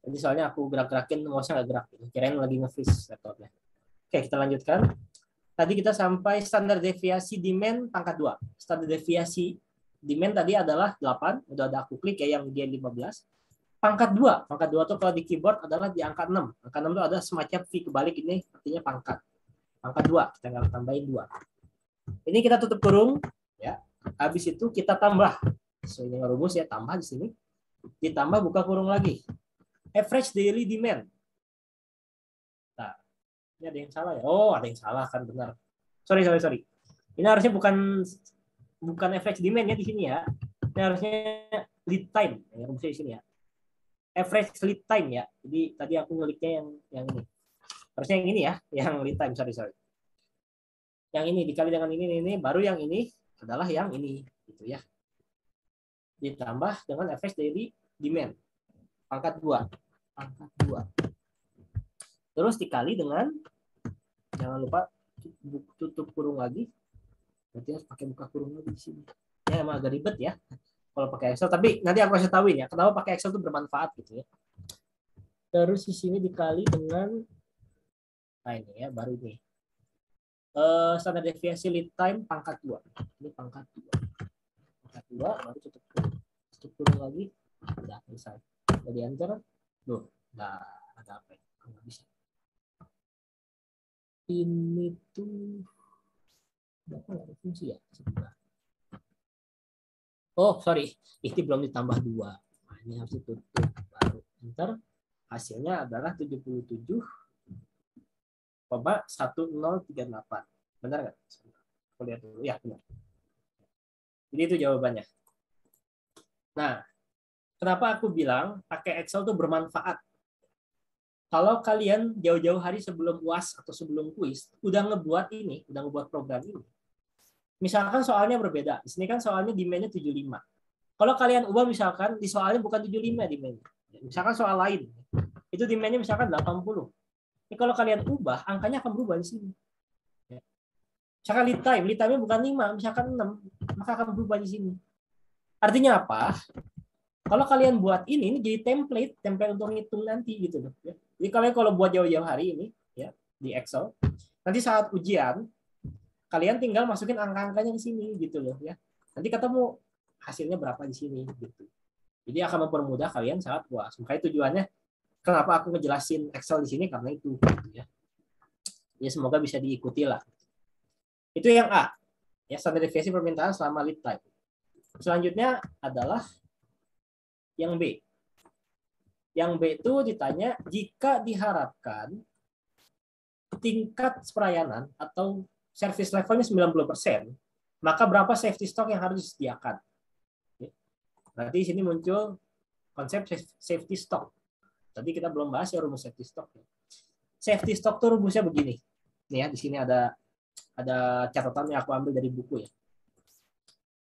Jadi soalnya aku gerak-gerakin mouse-nya nggak gerak. Kirain lagi nge-freeze laptopnya. Oke, kita lanjutkan. Tadi kita sampai standar deviasi demand pangkat 2. Standar deviasi demand tadi adalah 8. Udah ada aku klik ya yang dia 15. Pangkat 2. Pangkat 2 itu kalau di keyboard adalah di angka 6. Angka 6 itu ada semacam V kebalik, ini artinya pangkat. Pangkat 2. Kita nggak tambahin 2. Ini kita tutup kurung. Ya. Habis itu kita tambah. Sesuai dengan rumus ya, tambah di sini. Ditambah buka kurung lagi. Average daily demand. Nah, ini ada yang salah ya. Oh, ada yang salah kan, benar. Sorry. Ini harusnya bukan average demand ya di sini ya. Ini harusnya lead time. Ya, rumusnya di sini ya. Average lead time ya. Jadi tadi aku ngeliknya yang ini. Harusnya yang ini ya, yang lead time. Sorry. Yang ini dikali dengan ini, baru yang ini adalah yang ini, gitu ya. Ditambah dengan average daily demand pangkat 2. Terus dikali dengan, jangan lupa tutup kurung lagi. Berarti harus pakai buka kurung lagi di sini. Ya emang agak ribet ya kalau pakai Excel, tapi nanti aku kasih tahuin ya kenapa pakai Excel itu bermanfaat gitu ya. Terus di sini dikali dengan, nah ini ya baru ini. Standar deviasi lead time pangkat 2. Ini pangkat 2. Pangkat 2 baru tutup kurung lagi. Udah selesai. Jadi enter. Loh, nah ada apa ya? Nggak bisa. Ini tuh berapa nggak ada fungsi ya? Sebentar. Oh, sorry. Ini belum ditambah 2. Nah, ini harus ditutup. Baru enter. Hasilnya adalah 77,1038. Benar nggak? Aku lihat dulu. Ya, benar. Jadi itu jawabannya. Nah, kenapa aku bilang pakai Excel itu bermanfaat? Kalau kalian jauh-jauh hari sebelum UAS atau sebelum kuis, udah ngebuat program ini. Misalkan soalnya berbeda. Di sini kan soalnya demand-nya 75. Kalau kalian ubah misalkan di soalnya bukan 75 demand-nya. Misalkan soal lain. Itu demand-nya misalkan 80. Ini kalau kalian ubah, angkanya akan berubah di sini. Misalkan lead time-nya bukan 5, misalkan 6, maka akan berubah di sini. Artinya apa? Kalau kalian buat ini jadi template untuk ngitung nanti gitu loh. Jadi kalian kalau buat jauh-jauh hari ini ya di Excel, nanti saat ujian kalian tinggal masukin angka-angkanya di sini gitu loh ya. Nanti ketemu hasilnya berapa di sini gitu. Jadi akan mempermudah kalian saat UAS. Makanya tujuannya kenapa aku ngejelasin Excel di sini karena itu gitu ya. Ya semoga bisa diikuti lah. Itu yang A. Ya, standar deviasi permintaan selama lead time. Selanjutnya adalah yang B. Yang B itu ditanya jika diharapkan tingkat pelayanan atau service levelnya 90%, maka berapa safety stock yang harus disediakan? Berarti di sini muncul konsep safety stock. Tadi kita belum bahas ya rumus safety stock. Safety stock tuh rumusnya begini. Nih ya, di sini ada catatan yang aku ambil dari buku ya.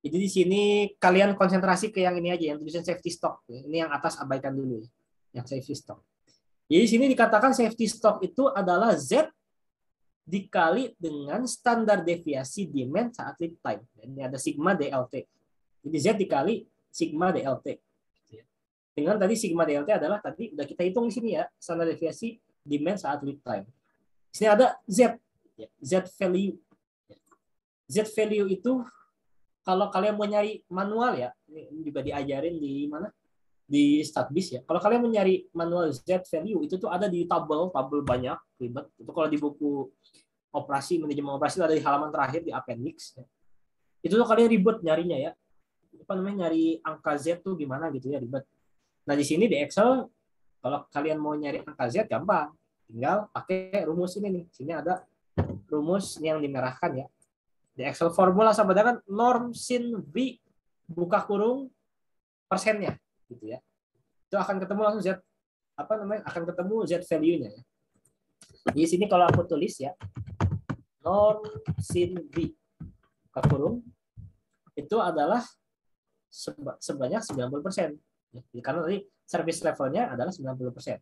Jadi di sini kalian konsentrasi ke yang ini aja, yang tulisan safety stock. Ini yang atas abaikan dulu ya, yang safety stock. Jadi di sini dikatakan safety stock itu adalah Z dikali dengan standar deviasi demand saat lead time. Ini ada sigma DLT. Jadi Z dikali sigma DLT. Dengan tadi sigma DLT adalah tadi udah kita hitung di sini ya, standar deviasi demand saat lead time. Di sini ada Z, Z value. Z value itu kalau kalian mau nyari manual ya, ini juga diajarin di mana? Di Statbis ya. Kalau kalian mau nyari manual Z value itu tuh ada di tabel banyak, ribet. Itu kalau di buku operasi, manajemen operasi itu ada di halaman terakhir di appendix ya. Itu tuh kalian ribet nyarinya ya. Apa namanya, nyari angka Z tuh gimana gitu ya, ribet. Nah, di sini di Excel kalau kalian mau nyari angka Z gampang. Tinggal pakai rumus ini nih. Sini ada rumus yang dimerahkan ya. Di Excel formula sama dengan norm sin V buka kurung persennya gitu ya. Itu akan ketemu langsung Z akan ketemu Z value-nya ya. Di sini kalau aku tulis ya norm sin V buka kurung itu adalah sebanyak 90%. Ya, karena tadi service levelnya adalah 90%.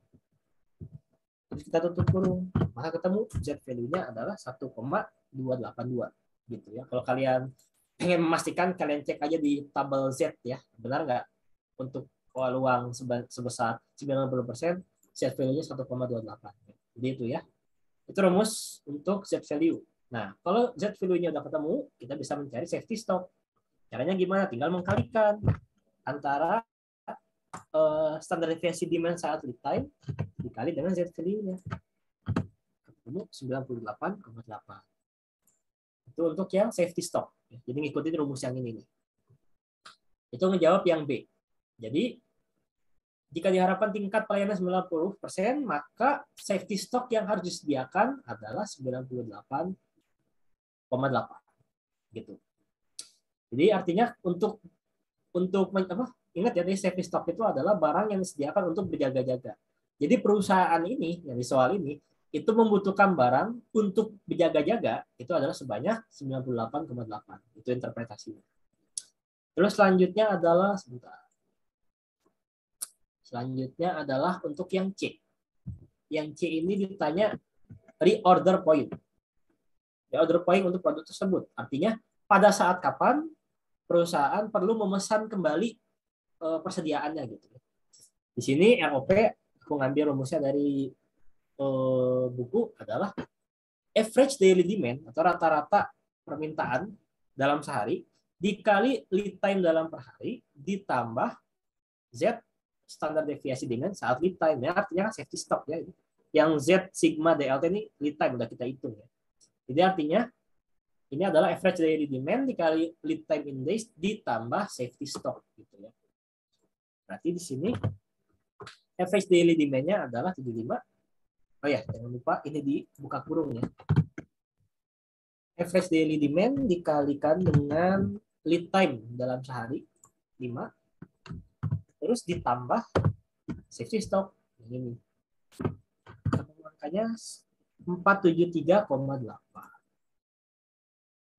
Terus kita tutup kurung, maka ketemu Z value-nya adalah 1,282 gitu ya. Kalau kalian pengen memastikan, kalian cek aja di tabel Z ya, benar nggak untuk peluang sebesar 90%, Z value-nya 1,28. Jadi itu ya. Itu rumus untuk Z value. Nah, kalau Z value-nya udah ketemu, kita bisa mencari safety stock. Caranya gimana? Tinggal mengkalikan antara standar deviasi demand saat lead time dikali dengan Z value-nya. Ketemu 98,8. Itu untuk yang safety stock. Jadi ngikutin rumus yang ini nih. Itu menjawab yang B. Jadi jika diharapkan tingkat pelayanan 90%, maka safety stock yang harus disediakan adalah 98,8. Gitu. Jadi artinya untuk ingat ya, safety stock itu adalah barang yang disediakan untuk berjaga-jaga. Jadi perusahaan ini yang di soal ini itu membutuhkan barang untuk berjaga-jaga itu adalah sebanyak 98,8. Itu interpretasinya. Terus selanjutnya adalah untuk yang C. Yang C ini ditanya reorder point. Reorder point untuk produk tersebut. Artinya pada saat kapan perusahaan perlu memesan kembali persediaannya gitu. Di sini ROP aku ngambil rumusnya dari buku adalah average daily demand atau rata-rata permintaan dalam sehari dikali lead time dalam per hari ditambah Z standar deviasi demand saat lead time ya, artinya kan safety stock ya. Yang Z sigma DLT ini lead time udah kita hitung ya. Jadi artinya ini adalah average daily demand dikali lead time in days ditambah safety stock gitu ya. Berarti di sini average daily demand-nya adalah 75. Oh ya, jangan lupa ini dibuka kurung ya. Average daily demand dikalikan dengan lead time dalam sehari 5. Terus ditambah safety stock ini. Angkanya 473,8.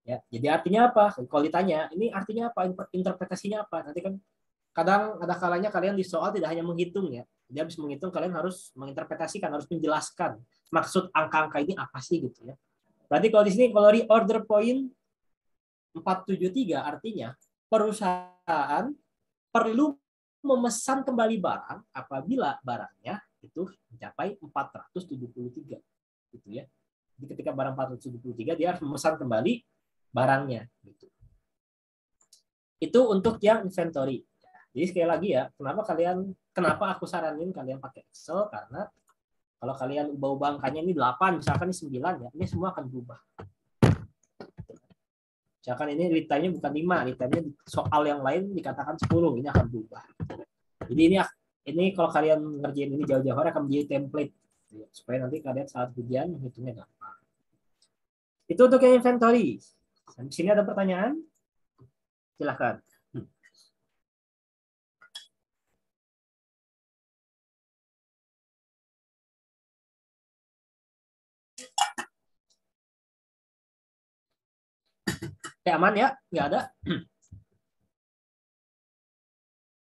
Ya, jadi artinya apa? Kalau ditanya, ini artinya apa? Interpretasinya apa? Nanti kan kadang ada kalanya kalian di soal tidak hanya menghitung ya. Dia habis menghitung, kalian harus menginterpretasikan, harus menjelaskan maksud angka-angka ini apa sih gitu ya. Berarti kalau di sini kalau reorder point 473 artinya perusahaan perlu memesan kembali barang apabila barangnya itu mencapai 473 gitu ya. Jadi ketika barang 473 dia harus memesan kembali barangnya gitu. Itu untuk yang inventory. Jadi sekali lagi ya, kenapa aku saranin kalian pakai Excel, karena kalau kalian ubah-ubah angkanya ini 8, misalkan ini 9 ya, ini semua akan berubah. Misalkan ini lead time-nya bukan 5, lead time-nya soal yang lain dikatakan 10, ini akan berubah. Jadi ini kalau kalian ngerjain ini jauh-jauh hari akan menjadi template supaya nanti kalian saat ujian menghitungnya gampang. Itu untuk yang inventory. Di sini ada pertanyaan? Silakan. Oke, aman ya? Nggak ada?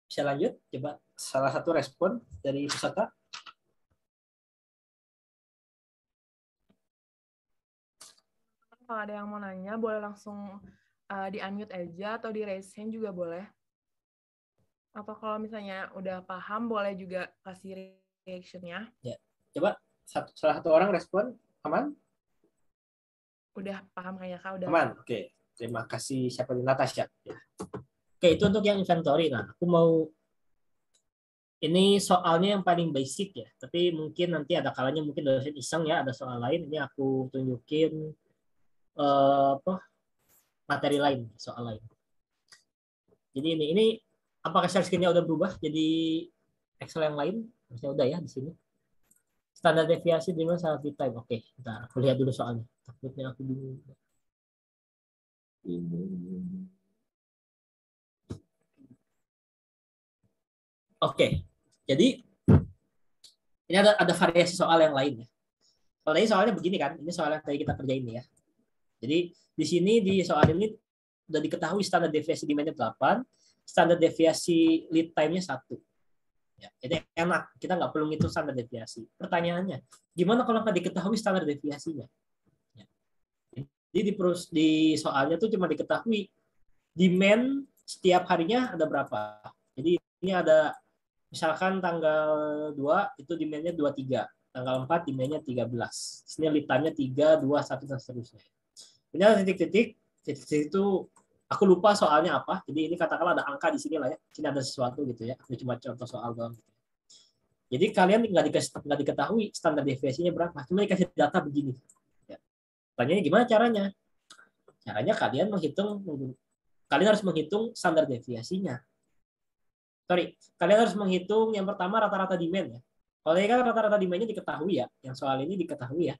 Bisa lanjut? Coba salah satu respon dari peserta. Kalau ada yang mau nanya, boleh langsung di-unmute aja atau di-raise hand juga boleh. Atau kalau misalnya udah paham, boleh juga kasih reaction-nya. Ya. Coba salah satu orang respon, aman? Udah paham kayaknya, Kak? Udah. Aman, oke. Terima kasih. Siapa di Natasha? Ya. Oke, itu untuk yang inventory. Nah, aku mau ini soalnya yang paling basic ya, tapi mungkin nanti ada kalanya mungkin dosen iseng ya, ada soal lain. Ini aku tunjukin materi lain, soal lain. Jadi ini apakah share screen-nya udah berubah jadi Excel yang lain? Harusnya udah ya di sini. Standar deviasi dengan salah time. Oke, bentar, aku lihat dulu soalnya. Takutnya aku bingung. Oke, jadi ini ada variasi soal yang lain ya. Kalau tadi soalnya begini kan, ini soal yang tadi kita kerjain ya. Jadi di sini di soal ini sudah diketahui standar deviasi demand-nya 8, standar deviasi lead time-nya 1. Ya, jadi enak, kita nggak perlu ngitung standar deviasi. Pertanyaannya, gimana kalau nggak diketahui standar deviasinya? Ya. Jadi di soalnya tuh cuma diketahui demand setiap harinya ada berapa. Jadi ini ada misalkan tanggal 2 itu demand-nya 23, tanggal 4 demand-nya 13. Ini lead time-nya 3, 2, 1 dan seterusnya. Ini ada titik-titik itu aku lupa soalnya apa. Jadi ini katakanlah ada angka di sini lah ya. Sini ada sesuatu gitu ya. Ini cuma contoh soal doang. Jadi kalian nggak diketahui standar deviasinya berapa. Cuma dikasih data begini. Ya. Tanyanya gimana caranya? Caranya kalian harus menghitung standar deviasinya. Kalian harus menghitung yang pertama rata-rata demand ya. Kalau ini kan rata-rata demand-nya diketahui ya. Yang soal ini diketahui ya.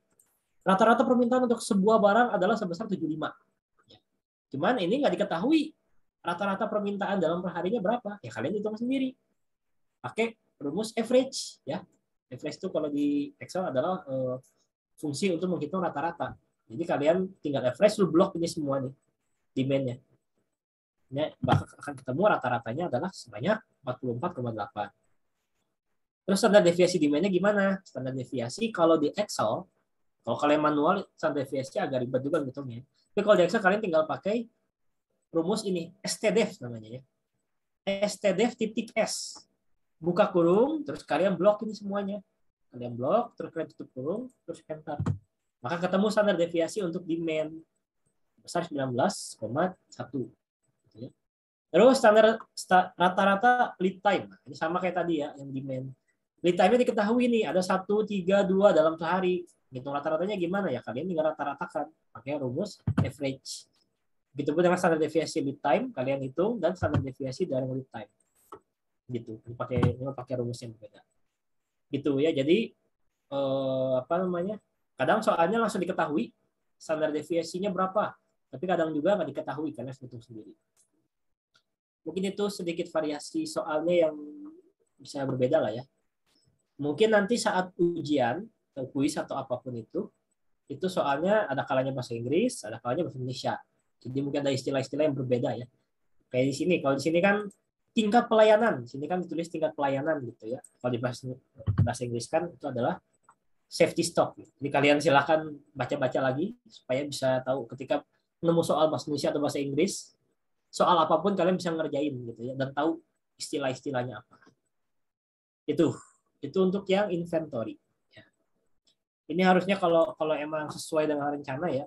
Rata-rata permintaan untuk sebuah barang adalah sebesar 75. Cuman ini nggak diketahui rata-rata permintaan dalam perharinya berapa. Ya kalian hitung sendiri. Pakai rumus average ya. Average itu kalau di Excel adalah fungsi untuk menghitung rata-rata. Jadi kalian tinggal average, lu blok ini semua nih demand-nya. Bahkan akan ketemu rata-ratanya adalah sebanyak 44,8. Terus standar deviasi demand-nya gimana? Standar deviasi kalau di Excel, kalau kalian manual, standar deviasi agak ribet juga ngitungnya. Tapi kalau di Excel kalian tinggal pakai rumus ini, stdef namanya ya. Stdef titik S. Buka kurung, terus kalian blok ini semuanya. Kalian blok, terus kalian tutup kurung, terus enter. Maka ketemu standar deviasi untuk demand besar 19,1. Terus standar rata-rata lead time. Ini sama kayak tadi ya, yang demand. Lead time-nya diketahui nih, ada 1, 3, 2 dalam sehari. Hitung rata-ratanya gimana ya? Kalian tinggal rata-ratakan. Pakai rumus average. Begitupun dengan standar deviasi lead time, kalian hitung, dan standar deviasi dari lead time. Gitu. Ini pakai rumus yang berbeda. Gitu ya. Jadi, kadang soalnya langsung diketahui standar deviasinya berapa. Tapi kadang juga nggak diketahui, karena harus hitung sendiri. Mungkin itu sedikit variasi soalnya yang bisa berbeda lah ya. Mungkin nanti saat ujian, kuis atau apapun itu soalnya ada kalanya bahasa Inggris, ada kalanya bahasa Indonesia. Jadi mungkin ada istilah-istilah yang berbeda ya. Kayak di sini, kalau di sini kan tingkat pelayanan, di sini kan ditulis tingkat pelayanan gitu ya. Kalau di bahasa Inggris kan itu adalah safety stock. Jadi kalian silakan baca-baca lagi supaya bisa tahu ketika menemu soal bahasa Indonesia atau bahasa Inggris, soal apapun kalian bisa ngerjain gitu ya, dan tahu istilah-istilahnya apa. Itu untuk yang inventory. Ya. Ini harusnya kalau emang sesuai dengan rencana ya,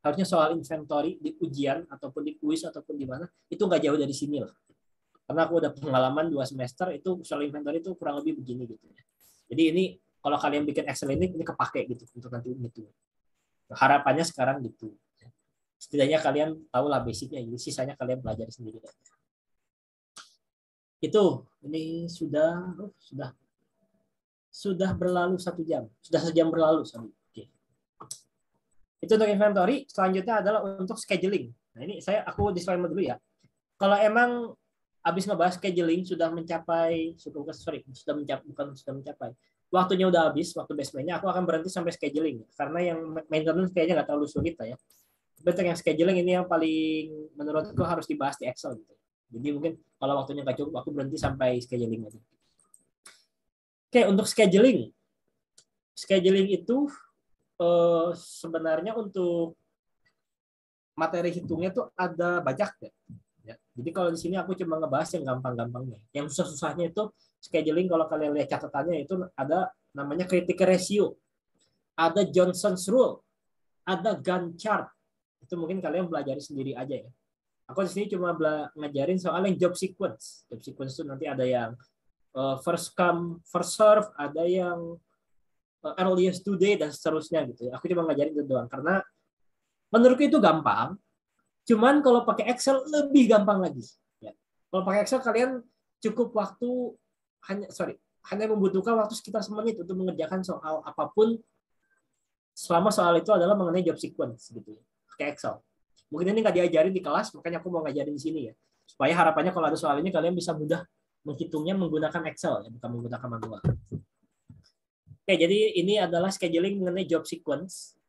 harusnya soal inventory di ujian ataupun di kuis ataupun di mana itu nggak jauh dari sini lah. Karena aku udah pengalaman 2 semester itu soal inventory itu kurang lebih begini gitu ya. Jadi ini kalau kalian bikin Excel ini kepake gitu untuk nanti gitu. Harapannya sekarang gitu. Setidaknya kalian tahu lah basicnya, jadi sisanya kalian pelajari sendiri. Itu ini sudah berlalu 1 jam, sudah 1 jam berlalu. Oke. Itu untuk inventory. Selanjutnya adalah untuk scheduling. Nah ini aku disclaimer dulu ya. Kalau emang habis ngebahas scheduling sudah mencapai, waktunya udah habis, waktu basementnya, aku akan berhenti sampai scheduling karena yang maintenance kayaknya nggak terlalu sulit lah ya. Betul, yang scheduling ini yang paling menurutku harus dibahas di Excel gitu. Jadi mungkin kalau waktunya nggak cukup, aku berhenti sampai scheduling aja. Oke, untuk scheduling. Scheduling itu sebenarnya untuk materi hitungnya tuh ada banyak ya. Ya. Jadi kalau di sini aku cuma ngebahas yang gampang-gampangnya. Yang susah-susahnya itu scheduling, kalau kalian lihat catatannya itu ada namanya critical ratio, ada Johnson's rule, ada Gantt chart. Itu mungkin kalian belajar sendiri aja ya. Aku di sini cuma ngajarin soal yang job sequence. Job sequence itu nanti ada yang first come first serve, ada yang earliest due date dan seterusnya gitu ya. Aku cuma ngajarin itu doang karena menurutku itu gampang. Cuman kalau pakai Excel lebih gampang lagi. Ya. Kalau pakai Excel kalian cukup waktu hanya membutuhkan waktu sekitar semenit untuk mengerjakan soal apapun selama soal itu adalah mengenai job sequence gitu ya. Pakai Excel. Mungkin ini nggak diajarin di kelas, makanya aku mau ngajarin di sini ya. Supaya harapannya kalau ada soal ini kalian bisa mudah menghitungnya menggunakan Excel ya, bukan menggunakan manual. Oke, jadi ini adalah scheduling mengenai job sequence.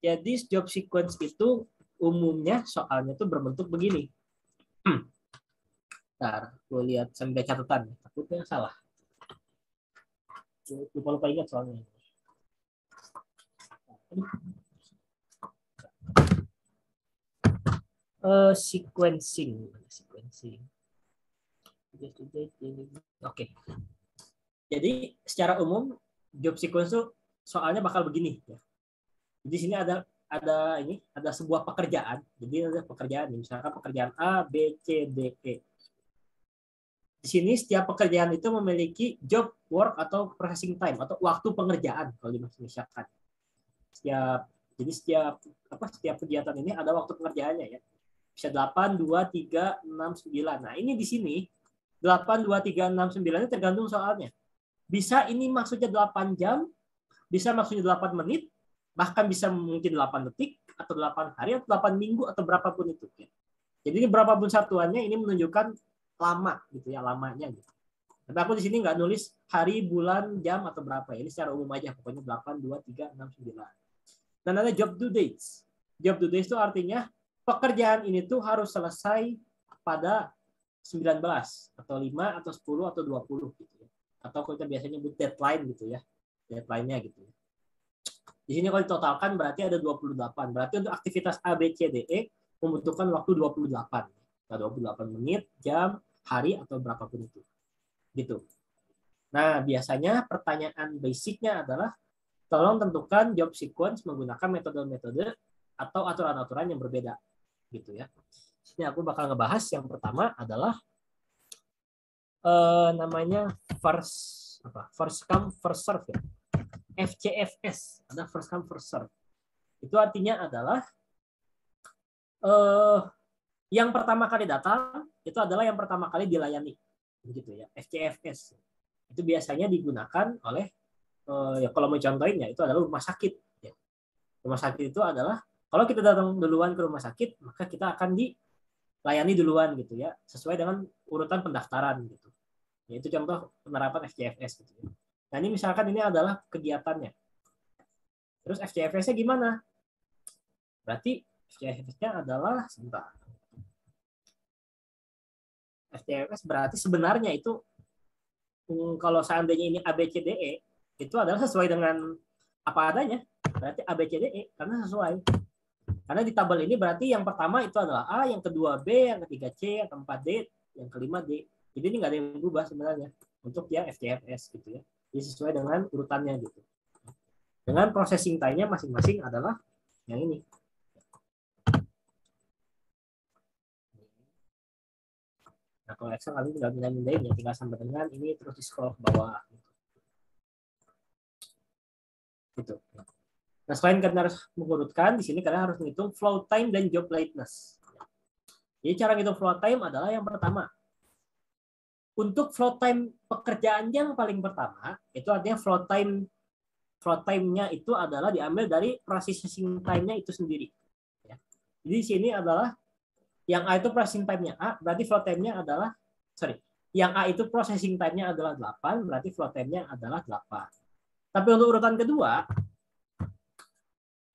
Jadi job sequence itu umumnya soalnya tuh berbentuk begini. Ntar, gue lihat sampai catatan. Takutnya salah. Lupa ingat soalnya. Sequencing. Oke. Jadi secara umum job sequence itu soalnya bakal begini ya. Di sini ada sebuah pekerjaan. Jadi ada pekerjaan, misalkan pekerjaan A, B, C, D, E. Di sini setiap pekerjaan itu memiliki job work atau processing time atau waktu pengerjaan kalau dimaksudkan. Setiap kegiatan ini ada waktu pengerjaannya ya. Bisa 8, 2, 3, 6, 9. Nah, ini di sini 8, 2, 3, 6, 9 ini tergantung soalnya. Bisa ini maksudnya 8 jam, bisa maksudnya 8 menit, bahkan bisa mungkin 8 detik, atau 8 hari, atau 8 minggu, atau berapapun itu. Jadi ini berapapun satuannya, ini menunjukkan lama, gitu ya, lamanya. Gitu. Tapi aku di sini nggak nulis hari, bulan, jam, atau berapa. Ini secara umum aja, pokoknya 8, 2, 3, 6, 9. Dan ada job due dates. Job due dates itu artinya pekerjaan ini tuh harus selesai pada 19, atau 5, atau 10, atau 20. Gitu ya. Atau kita biasanya nyebut deadline gitu ya. Deadline-nya gitu ya. Di sini kalau ditotalkan berarti ada 28. Berarti untuk aktivitas A, B, C, D, E membutuhkan waktu 28. 28 menit, jam, hari, atau berapapun itu. Gitu. Nah, biasanya pertanyaan basicnya adalah tolong tentukan job sequence menggunakan metode-metode atau aturan-aturan yang berbeda. Gitu ya. Sini aku bakal ngebahas yang pertama adalah namanya first come first serve ya. FCFS, ada first come first serve. Itu artinya adalah yang pertama kali datang itu adalah yang pertama kali dilayani, begitu ya. FCFS itu biasanya digunakan oleh ya kalau mau contohin ya itu adalah rumah sakit. Ya. Rumah sakit itu adalah kalau kita datang duluan ke rumah sakit maka kita akan dilayani duluan gitu ya sesuai dengan urutan pendaftaran gitu. Ya, itu contoh penerapan FCFS gitu ya. Nah ini misalkan ini adalah kegiatannya. Terus FCFS-nya gimana? Berarti FCFS-nya adalah sebentar. FCFS berarti sebenarnya itu kalau seandainya ini ABCDE itu adalah sesuai dengan apa adanya. Berarti ABCDE karena sesuai. Karena di tabel ini berarti yang pertama itu adalah A, yang kedua B, yang ketiga C, yang keempat D, yang kelima D. Jadi ini nggak ada yang berubah sebenarnya untuk yang FCFS gitu ya. Jadi sesuai dengan urutannya gitu. Dengan processing time-nya masing-masing adalah yang ini. Nah, kalau Excel kalian tinggal pindahin ya, tinggal sampai dengan ini terus di scroll ke bawah. Gitu. Nah, selain kalian harus mengurutkan, di sini kalian harus menghitung flow time dan job lateness. Jadi cara ngitung flow time adalah yang pertama. Untuk flow time pekerjaan yang paling pertama, itu artinya flow time-nya itu adalah diambil dari processing time-nya itu sendiri. Jadi di sini adalah yang A itu processing time-nya A, berarti flow time-nya adalah yang A itu processing time-nya adalah 8, berarti flow time-nya adalah 8. Tapi untuk urutan kedua,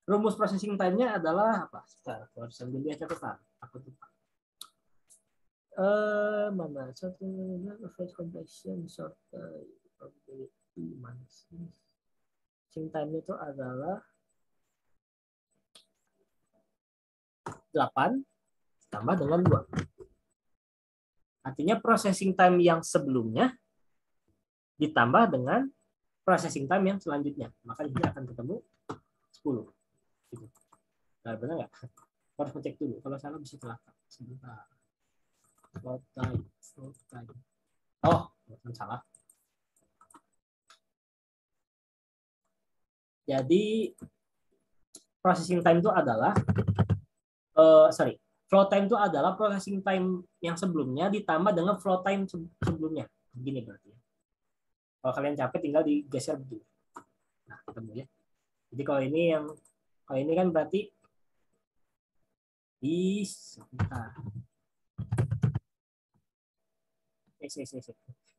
Rumus processing time-nya adalah apa? Sebentar, aku harus ambil dia catatan. Aku lupa. Mana satu average completion short probability minus processing time itu adalah 8 tambah dengan 2. Artinya processing time yang sebelumnya ditambah dengan processing time yang selanjutnya. Maka ini akan ketemu 10. Gitu. Nah, benar nggak? Harus ngecek dulu. Kalau salah bisa celaka. Sebentar. Float time. Oh, bukan salah. Jadi processing time itu adalah flow time itu adalah processing time yang sebelumnya ditambah dengan flow time sebelumnya. Begini berarti. Kalau kalian capek tinggal digeser begini. Nah, ketemu ya. Jadi kalau ini kan berarti sebentar.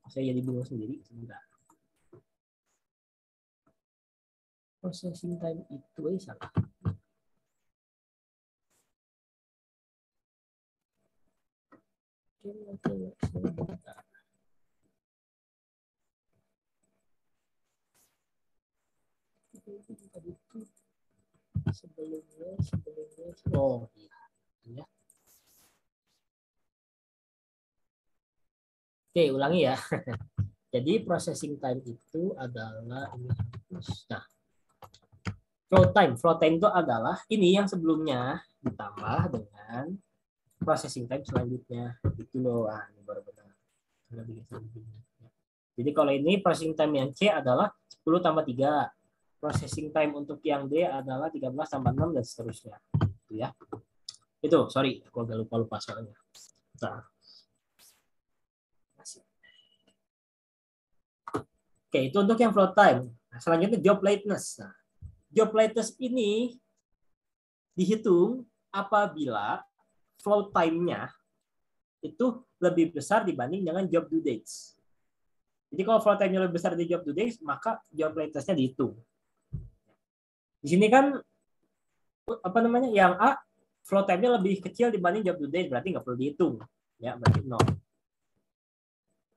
Saya jadi bingung sendiri. Sebentar. Processing time itu salah. Sebentar. Sebelumnya. Oh iya. Ya. Oke, ulangi ya. Jadi processing time itu adalah ini. Nah, flow time itu adalah ini yang sebelumnya ditambah dengan processing time selanjutnya. Itu loh, ini baru benar. Jadi kalau ini processing time yang C adalah 10 tambah 3. Processing time untuk yang D adalah 13 tambah 6 dan seterusnya. Itu ya. Itu, sorry, aku agak lupa soalnya. Nah. Oke, itu untuk yang float time. Nah, selanjutnya job lateness. Nah, job lateness ini dihitung apabila float time-nya itu lebih besar dibanding dengan job due dates. Jadi kalau float time-nya lebih besar dari job due dates, maka job lateness-nya dihitung. Di sini kan yang A float time-nya lebih kecil dibanding job due dates, berarti nggak perlu dihitung. Ya, berarti 0.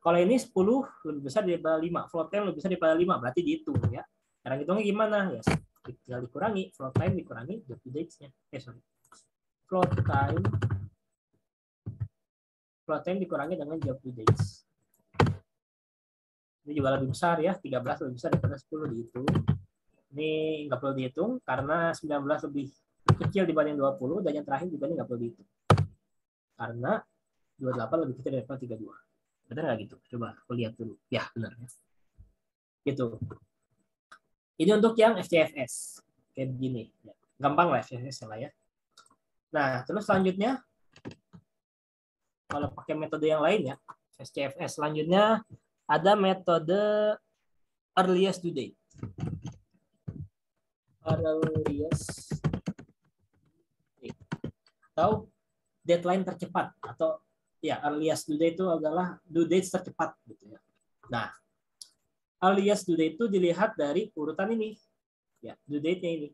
Kalau ini 10 lebih besar daripada 5, float time lebih besar daripada 5, berarti dihitung ya. Cara hitungnya gimana? Ya, tinggal dikurangi float time dikurangi job due dates-nya. Float time dikurangi dengan job due dates. Ini juga lebih besar ya, 13 lebih besar daripada 10 dihitung. Ini nggak perlu dihitung karena 19 lebih kecil dibanding 20 dan yang terakhir juga ini nggak perlu dihitung. Karena 28 lebih kecil daripada 32. Benar nggak gitu? Coba aku lihat dulu. Ya, benar ya. Gitu. Ini untuk yang FCFS. Kayak begini. Gampang lah FCFS lah ya. Nah, terus selanjutnya kalau pakai metode yang lain ya, FCFS selanjutnya ada metode earliest due date. Earliest atau deadline tercepat atau ya earliest due date itu adalah due date tercepat gitu ya. Nah, earliest due date itu dilihat dari urutan ini. Ya, due date-nya ini.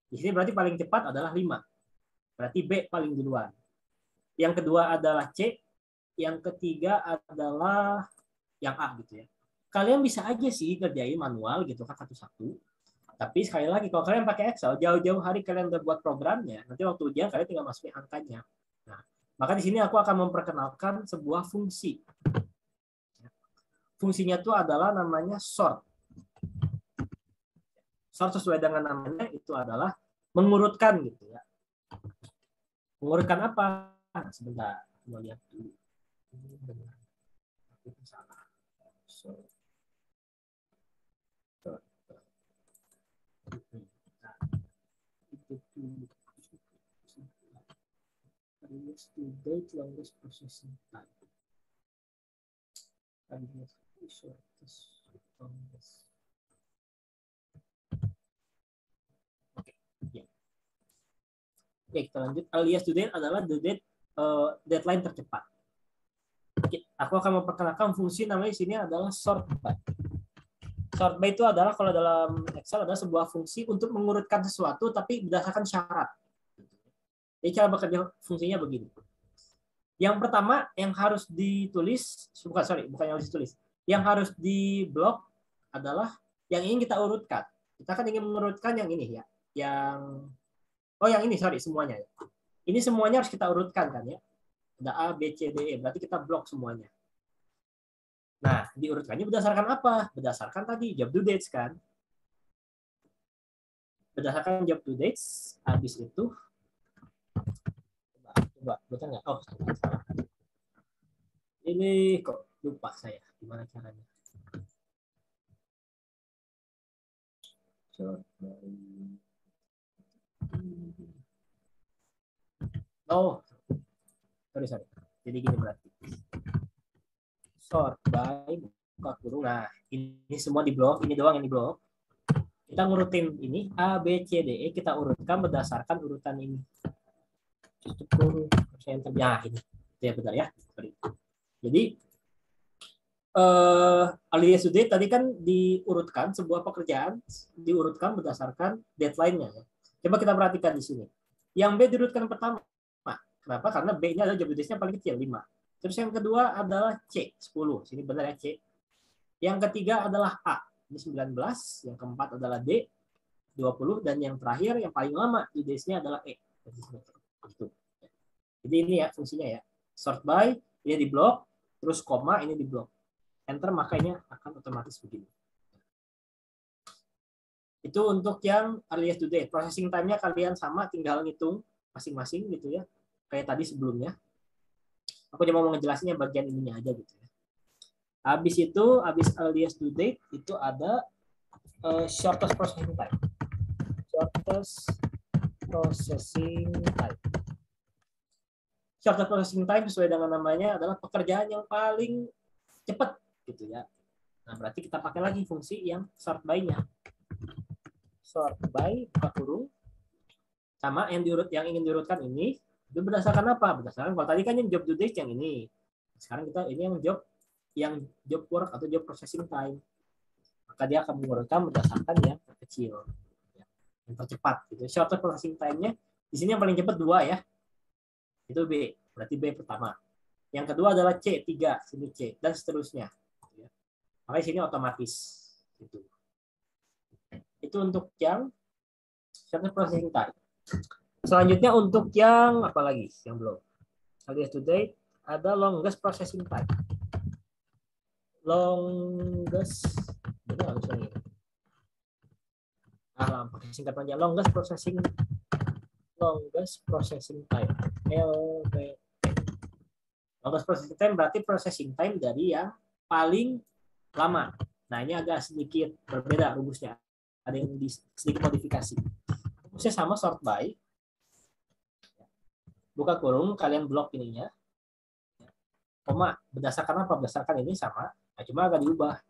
Di sini berarti paling cepat adalah 5. Berarti B paling duluan. Yang kedua adalah C, yang ketiga adalah yang A gitu ya. Kalian bisa aja sih kerjain manual gitu kan satu-satu. Tapi sekali lagi kalau kalian pakai Excel, jauh-jauh hari kalian udah buat programnya, nanti waktu ujian kalian tinggal masukin angkanya. Nah, maka di sini aku akan memperkenalkan sebuah fungsi. Fungsinya itu adalah namanya sort. Sort sesuai dengan namanya itu adalah mengurutkan gitu ya. Mengurutkan apa? Nah, sebentar, mau lihat dulu. Ini benar. Itu salah. Earliest due date, longest processing time. Oke, kita lanjut. Earliest due date adalah due date deadline tercepat. Oke, aku akan memperkenalkan fungsi namanya di sini adalah sort by. Sort by itu adalah kalau dalam Excel adalah sebuah fungsi untuk mengurutkan sesuatu tapi berdasarkan syarat. Jadi cara bekerja fungsinya begini. Yang pertama yang harus ditulis, bukan yang harus ditulis. Yang harus diblok adalah yang ingin kita urutkan. Kita kan ingin mengurutkan yang ini ya. Yang ini semuanya ya. Ini semuanya harus kita urutkan kan ya. Ada A, B, C, D, E. Berarti kita blok semuanya. Nah, diurutkannya berdasarkan apa? Berdasarkan tadi job due dates kan. Berdasarkan job due dates, habis itu coba betul nggak? Oh, salah. Ini kok lupa saya. Gimana caranya? Oh, sorry. Jadi gini berarti. Sort by buka kurung. Nah, ini semua di blok, ini doang yang di blok. Kita ngurutin ini A, B, C, D, E, kita urutkan berdasarkan urutan ini. Nah, ini. Ya benar ya. Sorry. Jadi alias today tadi kan diurutkan sebuah pekerjaan diurutkan berdasarkan deadline-nya. Coba kita perhatikan di sini. Yang B diurutkan pertama. Kenapa? Karena B-nya adalah job due-nya paling kecil 5. Terus yang kedua adalah C, 10. Sini benar ya C. Yang ketiga adalah A, ini 19. Yang keempat adalah D, 20. Dan yang terakhir, yang paling lama di days-nya adalah E. Jadi ini ya fungsinya ya. Sort by, ini di blok, terus koma, ini di blok. Enter, makanya akan otomatis begini. Itu untuk yang earliest due date. Processing time-nya kalian sama, tinggal ngitung masing-masing gitu ya. Kayak tadi sebelumnya. Aku cuma mau ngejelasinnya bagian ininya aja gitu ya. Habis earliest due date itu ada shortest processing time. Shortest processing time. Shortest processing time sesuai dengan namanya adalah pekerjaan yang paling cepat gitu ya. Nah, berarti kita pakai lagi fungsi yang sort by-nya. Sort by buka kurung sama yang ingin diurutkan ini. Itu berdasarkan apa? Berdasarkan kalau tadi kan yang job due date yang ini. Sekarang kita ini yang job work atau job processing time. Maka dia akan mengurutkan berdasarkan yang terkecil. Yang tercepat gitu. Shortest processing time-nya di sini yang paling cepat 2 ya. Itu B, berarti B pertama. Yang kedua adalah C, 3, sini C dan seterusnya. Makanya sini otomatis gitu. Itu untuk yang shortest processing time. Selanjutnya untuk yang apa lagi? Yang belum. Alias today ada longest processing time. Longest, benar harus ini. Pakai singkatan aja. Longest processing time. LPT. Longest processing time berarti processing time dari yang paling lama. Nah ini agak sedikit berbeda rumusnya. Ada yang sedikit modifikasi. Rumusnya sama sort by. Buka kurung, kalian blok ininya. Koma, berdasarkan apa? Berdasarkan ini sama, nah, cuma agak diubah.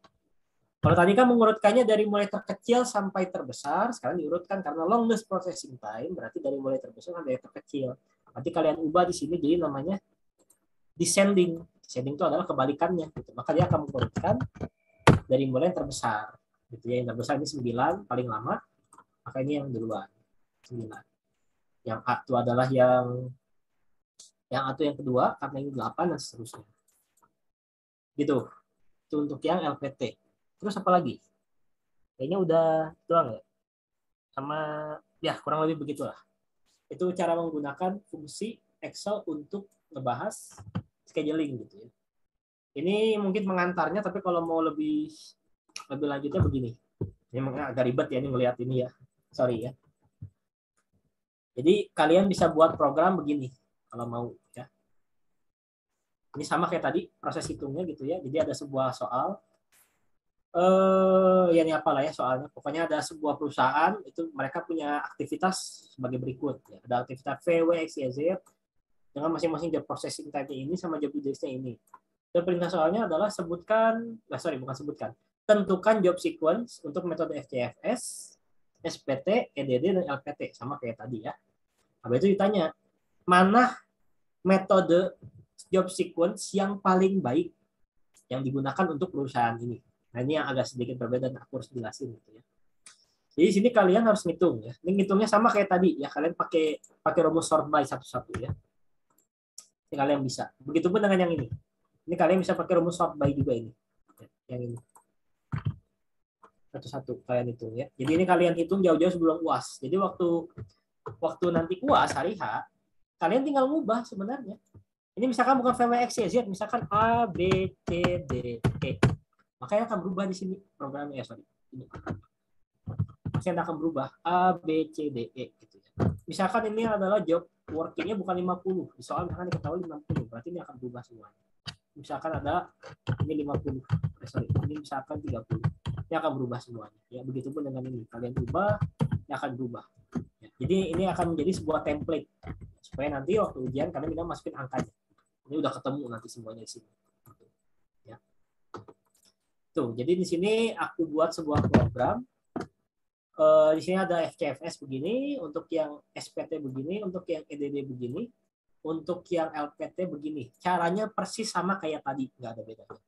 Kalau tadi kan mengurutkannya dari mulai terkecil sampai terbesar, sekarang diurutkan karena longest processing time, berarti dari mulai terbesar sampai terkecil. Nanti kalian ubah di sini, jadi namanya descending. Descending itu adalah kebalikannya. Gitu. Maka dia akan mengurutkan dari mulai yang terbesar. Gitu ya. Yang terbesar ini 9, paling lama, maka ini yang duluan, 9. Yang A itu adalah yang A itu yang kedua, karena ini 8 dan seterusnya. Gitu. Itu untuk yang LPT. Terus apa lagi? Kayaknya udah doang ya. Sama ya kurang lebih begitulah. Itu cara menggunakan fungsi Excel untuk ngebahas scheduling gitu ya. Ini mungkin mengantarnya, tapi kalau mau lebih lanjutnya begini. Ini agak ribet ya ini ngelihat ini ya. Sorry ya. Jadi kalian bisa buat program begini. Kalau mau ya. Ini sama kayak tadi proses hitungnya gitu ya. Jadi ada sebuah soal ya ini apalah ya soalnya. Pokoknya ada sebuah perusahaan itu mereka punya aktivitas sebagai berikut ya. Ada aktivitas V, W, X, Y, Z dengan masing-masing job processing type ini sama job due-nya ini. Dan perintah soalnya adalah tentukan job sequence untuk metode FCFS, SPT, EDD, dan LPT sama kayak tadi ya. Habis itu ditanya mana metode job sequence yang paling baik yang digunakan untuk perusahaan ini. Nah, ini yang agak sedikit berbeda dan aku harus jelasin gitu ya. Jadi di sini kalian harus ngitung ya. Ini ngitungnya sama kayak tadi ya. Kalian pakai rumus sort by satu-satu ya. Ini kalian bisa. Begitupun dengan yang ini. Ini kalian bisa pakai rumus sort by juga ini. Yang ini. Satu-satu kalian hitung ya. Jadi ini kalian hitung jauh-jauh sebelum UAS. Jadi waktu nanti UAS hari H, kalian tinggal ngubah sebenarnya. Ini misalkan bukan VWX ya, Z, misalkan A, B, C, D, E. Makanya akan berubah di sini programnya, Ini. Maksudnya akan berubah A, B, C, D, E. Gitu ya. Misalkan ini adalah job working-nya bukan 50. Di soal misalkan diketahui 50, berarti ini akan berubah semuanya. Misalkan ada ini 50. Ini misalkan 30. Ini akan berubah semuanya. Ya, begitupun dengan ini. Kalian ubah, ini akan berubah. Ya, jadi ini akan menjadi sebuah template supaya nanti waktu ujian kalian tinggal masukin angkanya. Ini udah ketemu nanti semuanya di sini. Ya. Tuh, jadi di sini aku buat sebuah program. Di sini ada FCFS begini, untuk yang SPT begini, untuk yang EDD begini, untuk yang LPT begini. Caranya persis sama kayak tadi, nggak ada bedanya.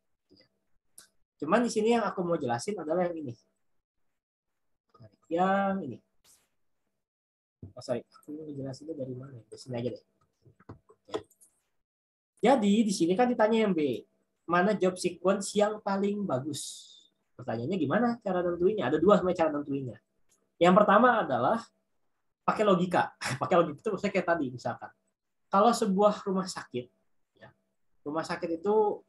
Cuman di sini yang aku mau jelasin adalah yang ini. Yang ini. Oh, sorry, aku mau jelasinnya dari mana? Di sini aja deh. Jadi di sini kan ditanya yang B, mana job sequence yang paling bagus? Pertanyaannya gimana cara nentuinnya? Ada dua sebenarnya cara nentuinnya. Yang pertama adalah pakai logika. Pakai logika itu maksudnya kayak tadi misalkan. Kalau sebuah rumah sakit, ya, rumah sakit itu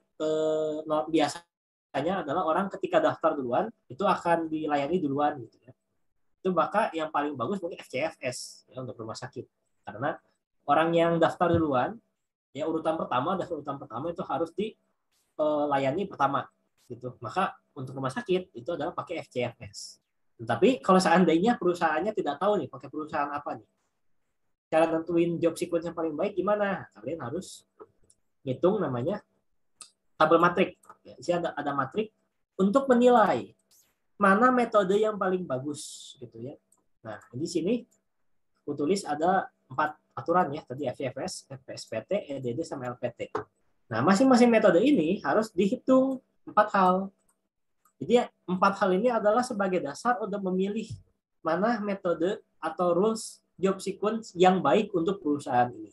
biasanya adalah orang ketika daftar duluan itu akan dilayani duluan gitu ya. Itu maka yang paling bagus mungkin FCFS ya, untuk rumah sakit. Karena orang yang daftar duluan ya urutan pertama itu harus dilayani pertama gitu. Maka untuk rumah sakit itu adalah pakai FCFS. Tapi kalau seandainya perusahaannya tidak tahu nih pakai perusahaan apa nih, cara tentuin job sequence yang paling baik gimana? Kalian harus ngitung namanya tabel matrik. Ya, di sini ada matrik untuk menilai mana metode yang paling bagus gitu ya. Nah, di sini aku tulis ada 4 aturan ya, tadi FCFS, FPSPT, EDD sama LPT. Nah, masing-masing metode ini harus dihitung 4 hal. Jadi 4 hal ini adalah sebagai dasar untuk memilih mana metode atau rules job sequence yang baik untuk perusahaan ini.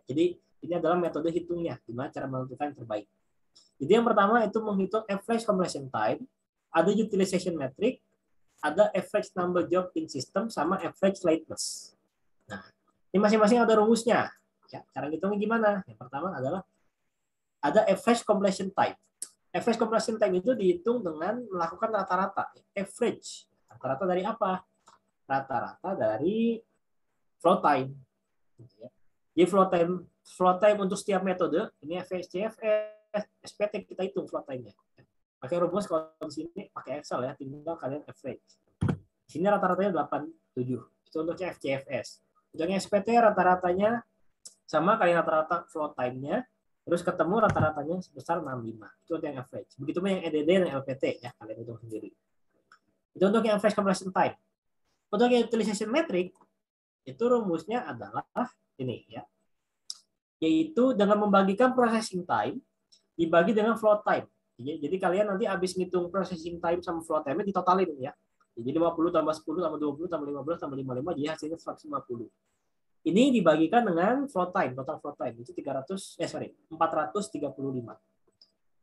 Jadi ini adalah metode hitungnya, gimana cara menentukan yang terbaik. Jadi yang pertama itu menghitung average completion time, ada utilization metric, ada average number job in system, sama average lateness. Nah, ini masing-masing ada rumusnya. Ya, cara ngitungnya gimana? Yang pertama adalah ada average completion time. Average completion time itu dihitung dengan melakukan rata-rata. Average. Rata-rata dari apa? Rata-rata dari flow time. Jadi flow time untuk setiap metode, ini FCFS, SPT kita hitung flow time-nya. Pakai rumus kalau di sini pakai Excel ya, tinggal kalian average. Di sini rata-ratanya 87. Itu untuk FCFS. Untuk SPT rata-ratanya sama kayak rata-rata flow time-nya. Terus ketemu rata-ratanya sebesar 65. Itu untuk yang average. Begitu pun yang EDD dan LPT ya, kalian hitung sendiri. Itu untuk yang average completion time. Untuk yang utilization metric itu rumusnya adalah ini ya. Yaitu dengan membagikan processing time dibagi dengan flow time. Jadi kalian nanti habis ngitung processing time sama flow time-nya ditotalin ya. Jadi 50 tambah 10 tambah 20 tambah 15 tambah 55 jadi hasilnya 150. Ini dibagikan dengan flow time, total flow time itu 435.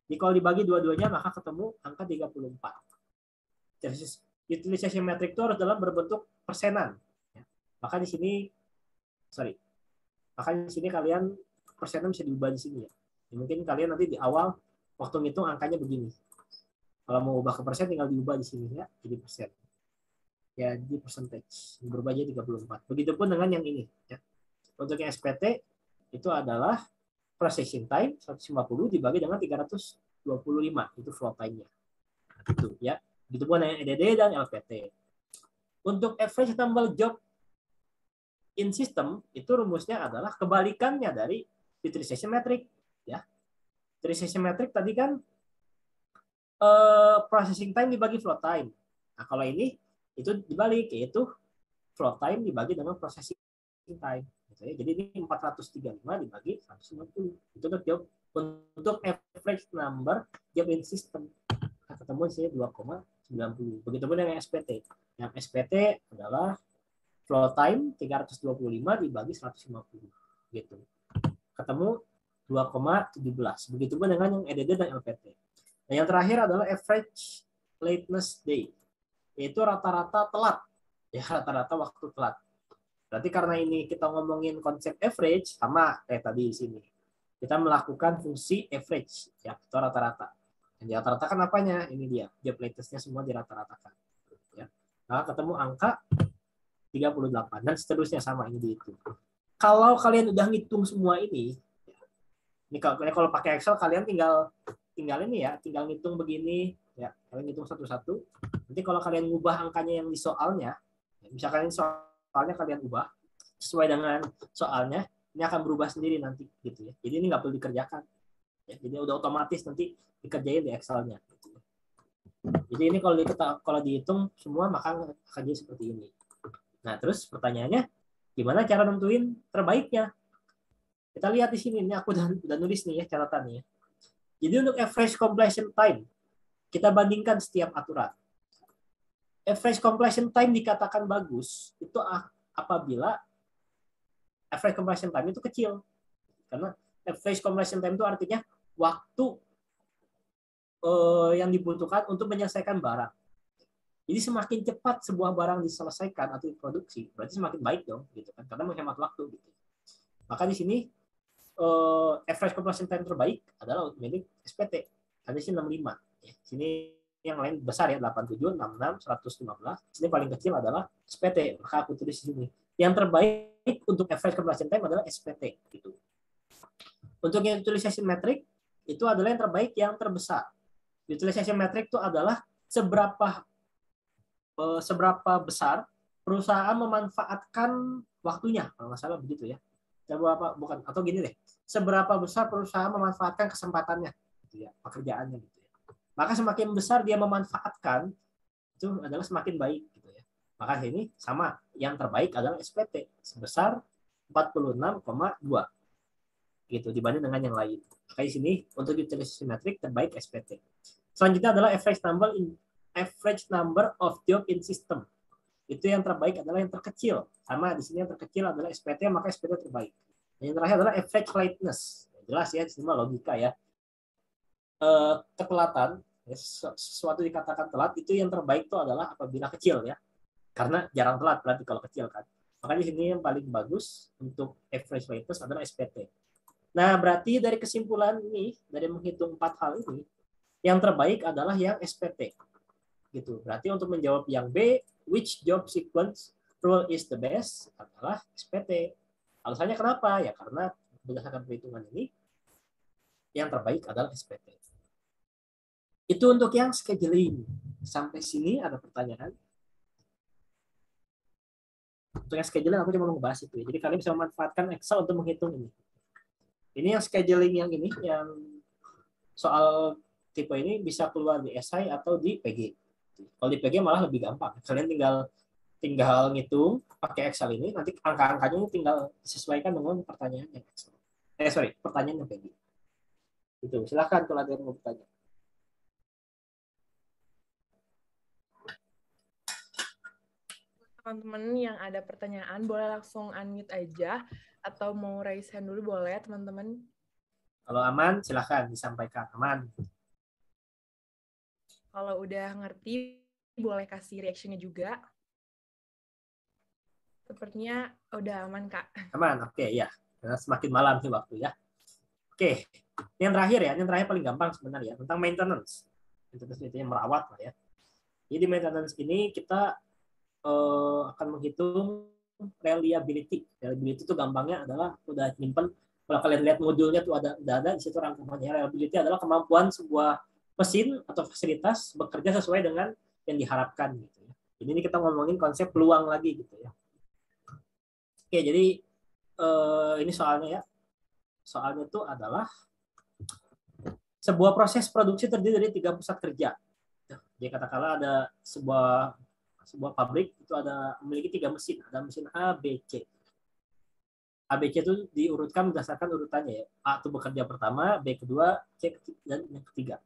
Jadi kalau dibagi dua-duanya maka ketemu angka 34. Utilization metric itu harus dalam berbentuk persenan. Maka di sini kalian persenan bisa diubah di sini ya. Mungkin kalian nanti di awal waktu ngitung angkanya begini. Kalau mau ubah ke persen tinggal diubah di sini ya, jadi persen. Ya, di percentage. Berubah jadi 34. Begitupun dengan yang ini ya. Untuk yang SPT itu adalah processing time 150 dibagi dengan 325 itu flow time-nya. Itu ya. Begitupun dengan EDD dan LPT. Untuk average number job in system itu rumusnya adalah kebalikannya dari utilization metric ya. Utilization metric tadi kan processing time dibagi flow time. Nah, kalau ini itu dibalik yaitu flow time dibagi dengan processing time. Jadi ini 435 dibagi 150. Itu untuk job untuk average number job in system. Nah, ketemu namun sini 2,90. Begitupun dengan SPT. Yang SPT adalah flow time 325 dibagi 150 gitu. Ketemu 2,17. Begitupun dengan yang EDD dan LPT. Nah, yang terakhir adalah average lateness day, yaitu rata-rata telat. Ya, rata-rata waktu telat. Berarti karena ini kita ngomongin konsep average, sama kayak tadi di sini. Kita melakukan fungsi average, ya, atau rata-rata. Yang di rata-rata kan apanya? Ini dia, job latest-nya semua dirata-ratakan. Ya. Nah, ketemu angka 38 dan seterusnya sama ini dihitung. Kalau kalian udah ngitung semua ini kalau pakai Excel kalian tinggal ini ya, tinggal ngitung begini ya, kalian ngitung satu-satu. Nanti kalau kalian ngubah angkanya yang di soalnya, misalkan soalnya kalian ubah sesuai dengan soalnya, ini akan berubah sendiri nanti gitu ya. Jadi ini nggak perlu dikerjakan. Ya, jadi udah otomatis nanti dikerjain di Excel-nya. Gitu ya. Jadi ini kalau dihitung semua maka akan jadi seperti ini. Nah terus pertanyaannya, gimana cara nentuin terbaiknya? Kita lihat di sini, ini aku udah nulis nih ya catatannya. Jadi untuk average completion time, kita bandingkan setiap aturan. Average completion time dikatakan bagus, itu apabila average completion time itu kecil. Karena average completion time itu artinya waktu yang dibutuhkan untuk menyelesaikan barang. Jadi semakin cepat sebuah barang diselesaikan atau diproduksi, berarti semakin baik dong, gitu kan? Karena menghemat waktu. Gitu. Maka di sini average completion time terbaik adalah milik SPT. Tadi sini 65. Ya. Sini yang lain besar ya, 87, 66, 115. Sini paling kecil adalah SPT. Maka aku tulis di sini. Yang terbaik untuk average completion time adalah SPT. Gitu. Untuk yang utilization metric, itu adalah yang terbaik yang terbesar. Utilization metric itu adalah seberapa besar perusahaan memanfaatkan waktunya, kalau nggak salah begitu ya. Bukan, atau gini deh, seberapa besar perusahaan memanfaatkan kesempatannya, gitu ya, pekerjaannya, gitu ya. Maka semakin besar dia memanfaatkan, itu adalah semakin baik, gitu ya. Maka ini sama, yang terbaik adalah SPT sebesar 46,2, gitu dibanding dengan yang lain. Maka di sini untuk utilization metric terbaik SPT. Selanjutnya adalah average number of job in system. Itu yang terbaik adalah yang terkecil. Sama di sini yang terkecil adalah SPT, maka SPT terbaik. Dan yang terakhir adalah average lateness. Jelas ya, semua logika ya. Ketelatan, sesuatu dikatakan telat, itu yang terbaik itu adalah apabila kecil ya. Karena jarang telat berarti kalau kecil kan. Maka di sini yang paling bagus untuk average lateness adalah SPT. Nah, berarti dari kesimpulan ini, dari menghitung 4 hal ini, yang terbaik adalah yang SPT. Gitu. Berarti untuk menjawab yang B, which job sequence rule is the best adalah SPT. Alasannya kenapa? Ya karena berdasarkan perhitungan ini yang terbaik adalah SPT. Itu untuk yang scheduling. Sampai sini ada pertanyaan? Untuk yang scheduling aku cuma mau ngebahas itu. Jadi kalian bisa memanfaatkan Excel untuk menghitung ini. Ini yang scheduling yang ini, yang soal tipe ini bisa keluar di esai atau di PG. Kalau di PG malah lebih gampang. Kalian tinggal ngitung pakai Excel ini, nanti angka-angkanya ini tinggal disesuaikan dengan pertanyaannya. Pertanyaan yang PG. Itu. Silakan kalau ada yang mau bertanya. Teman-teman yang ada pertanyaan boleh langsung unmute aja atau mau raise hand dulu boleh teman-teman. Kalau aman silakan disampaikan. Aman. Kalau udah ngerti boleh kasih reaction-nya juga. Sepertinya udah aman Kak. Aman, oke ya. Karena semakin malam sih waktu ya. Oke, yang terakhir ya, yang terakhir paling gampang sebenarnya tentang maintenance. Maintenance itu yang merawat lah ya. Jadi maintenance ini kita akan menghitung reliability. Reliability itu gampangnya adalah udah nyimpen. Kalau kalian lihat modulnya tuh udah ada di situ rangkumannya. Reliability adalah kemampuan sebuah mesin atau fasilitas bekerja sesuai dengan yang diharapkan gitu ya. Jadi ini kita ngomongin konsep peluang lagi gitu ya. Oke, jadi ini soalnya ya. Soalnya itu adalah sebuah proses produksi terdiri dari 3 pusat kerja. Jadi katakanlah ada sebuah pabrik itu memiliki 3 mesin, ada mesin A, B, C. A, B, C itu diurutkan berdasarkan urutannya ya. A itu bekerja pertama, B kedua, C dan yang ketiga.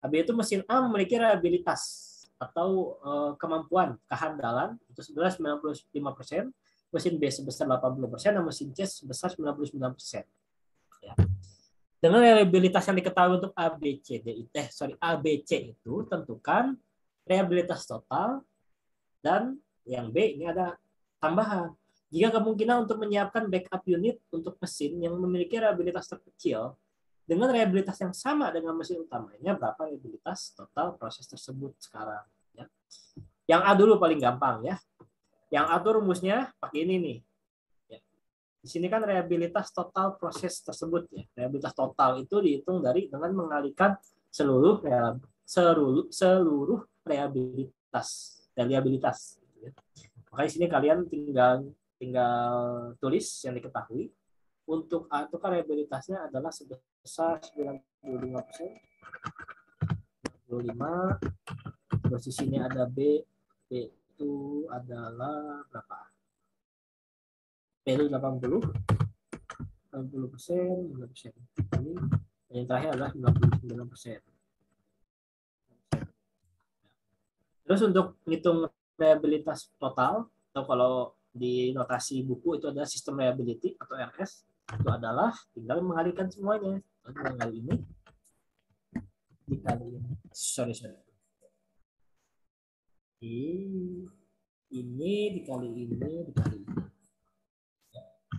AB itu mesin A memiliki reliabilitas atau kemampuan kehandalan itu sebesar 95%, mesin B sebesar 80%, dan mesin C sebesar 99%. Ya. Dengan reliabilitas yang diketahui untuk ABC itu tentukan reliabilitas total, dan yang B ini ada tambahan. Jika kemungkinan untuk menyiapkan backup unit untuk mesin yang memiliki reliabilitas terkecil dengan reliabilitas yang sama dengan mesin utamanya, berapa reliabilitas total proses tersebut sekarang. Ya. Yang A dulu paling gampang ya. Yang A itu rumusnya pakai ini nih. Ya. Di sini kan reliabilitas total proses tersebut ya. Reliabilitas total itu dihitung dengan mengalihkan seluruh reliabilitas. Ya. Makanya di sini kalian tinggal tulis yang diketahui. Untuk A itu kan reliabilitasnya adalah sebesar 95%. 95. Terus di sini ada B. B itu adalah berapa? B itu 80%. 80%. Ini yang terakhir adalah 99%. Terus untuk menghitung reliabilitas total, atau kalau di notasi buku itu adalah sistem reliability atau RS, itu adalah tinggal mengalihkan semuanya. Kali ini dikali ini. Sorry. Ini dikali ini dikali ini.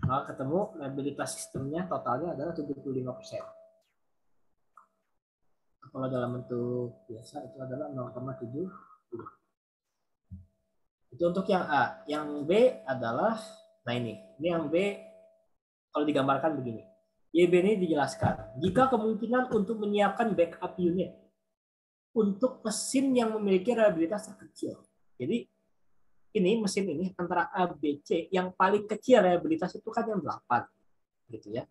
Nah, ketemu reliabilitas sistemnya totalnya adalah 75%. Kalau dalam bentuk biasa itu adalah 0,7. Itu untuk yang A. Yang B adalah, nah ini yang B kalau digambarkan begini. YB ini dijelaskan, jika kemungkinan untuk menyiapkan backup unit untuk mesin yang memiliki reliabilitas terkecil. Jadi ini mesin ini antara A, B, C, yang paling kecil reliabilitas itu kan yang 8. Gitu ya.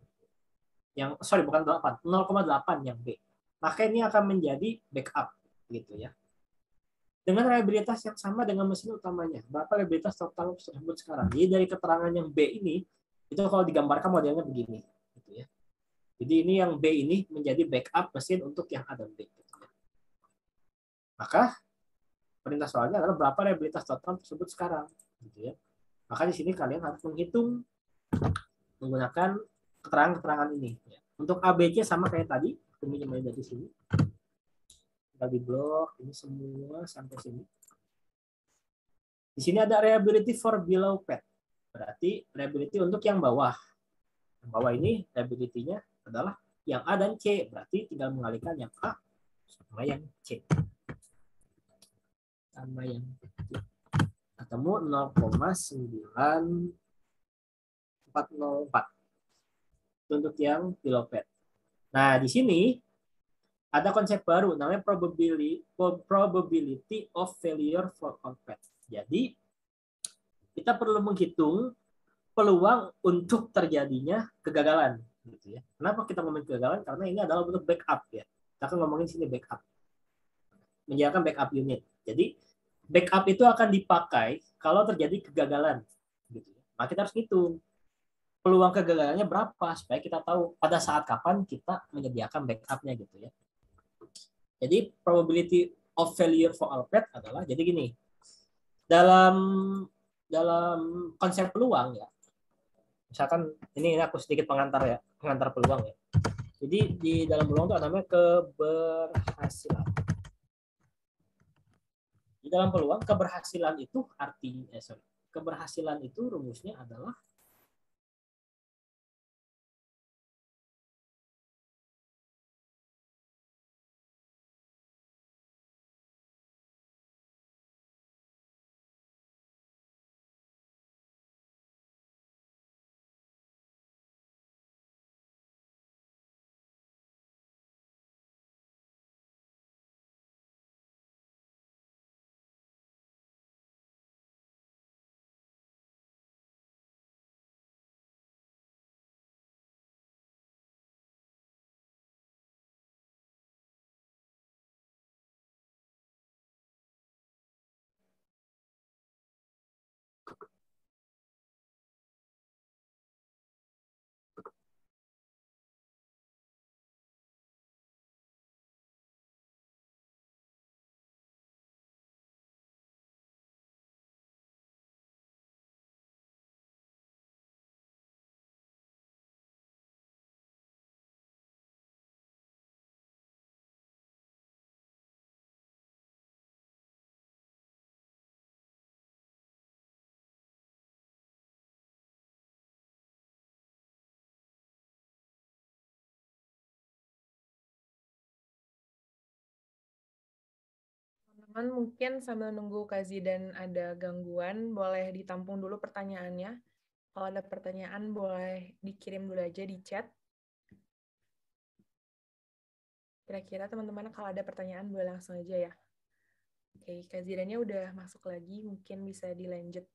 Bukan 8, 0,8 yang B. Maka ini akan menjadi backup gitu ya. Dengan reliabilitas yang sama dengan mesin utamanya. Berapa reliabilitas total tersebut sekarang? Jadi dari keterangan yang B ini, itu kalau digambarkan modelnya begini. Gitu ya. Jadi ini yang B ini menjadi backup mesin untuk yang A dan B. Gitu ya. Maka perintah soalnya adalah berapa reliabilitas total tersebut sekarang. Gitu ya. Maka di sini kalian harus menghitung menggunakan keterangan-keterangan ini. Ya. Untuk A, B, C sama kayak tadi. Ini mulai dari sini. Kita di blok ini semua sampai sini. Di sini ada reliability for below pad. Berarti reliability untuk yang bawah. Yang bawah ini reliability-nya adalah yang A dan C. Berarti tinggal mengalihkan yang A sama yang C. Sama yang C. Ketemu 0,9404. Untuk yang below pad. Nah, di sini ada konsep baru namanya probability of failure for all pad. Jadi kita perlu menghitung peluang untuk terjadinya kegagalan. Gitu ya. Kenapa kita ngomongin kegagalan? Karena ini adalah bentuk backup ya. Kita akan ngomongin sini backup. Menjalankan backup unit. Jadi backup itu akan dipakai kalau terjadi kegagalan. Gitu ya. Nah, kita harus hitung peluang kegagalannya berapa supaya kita tahu pada saat kapan kita menyediakan backupnya gitu ya. Jadi probability of failure for all pad adalah jadi gini. Dalam konsep peluang ya. Misalkan ini aku sedikit pengantar peluang ya. Jadi di dalam peluang itu namanya keberhasilan. Di dalam peluang keberhasilan itu keberhasilan itu rumusnya adalah Teman mungkin sambil nunggu Kak Zidan ada gangguan, boleh ditampung dulu pertanyaannya. Kalau ada pertanyaan boleh dikirim dulu aja di chat. Kira-kira teman-teman kalau ada pertanyaan boleh langsung aja ya. Oke, Kak Zidannya udah masuk lagi, mungkin bisa dilanjut.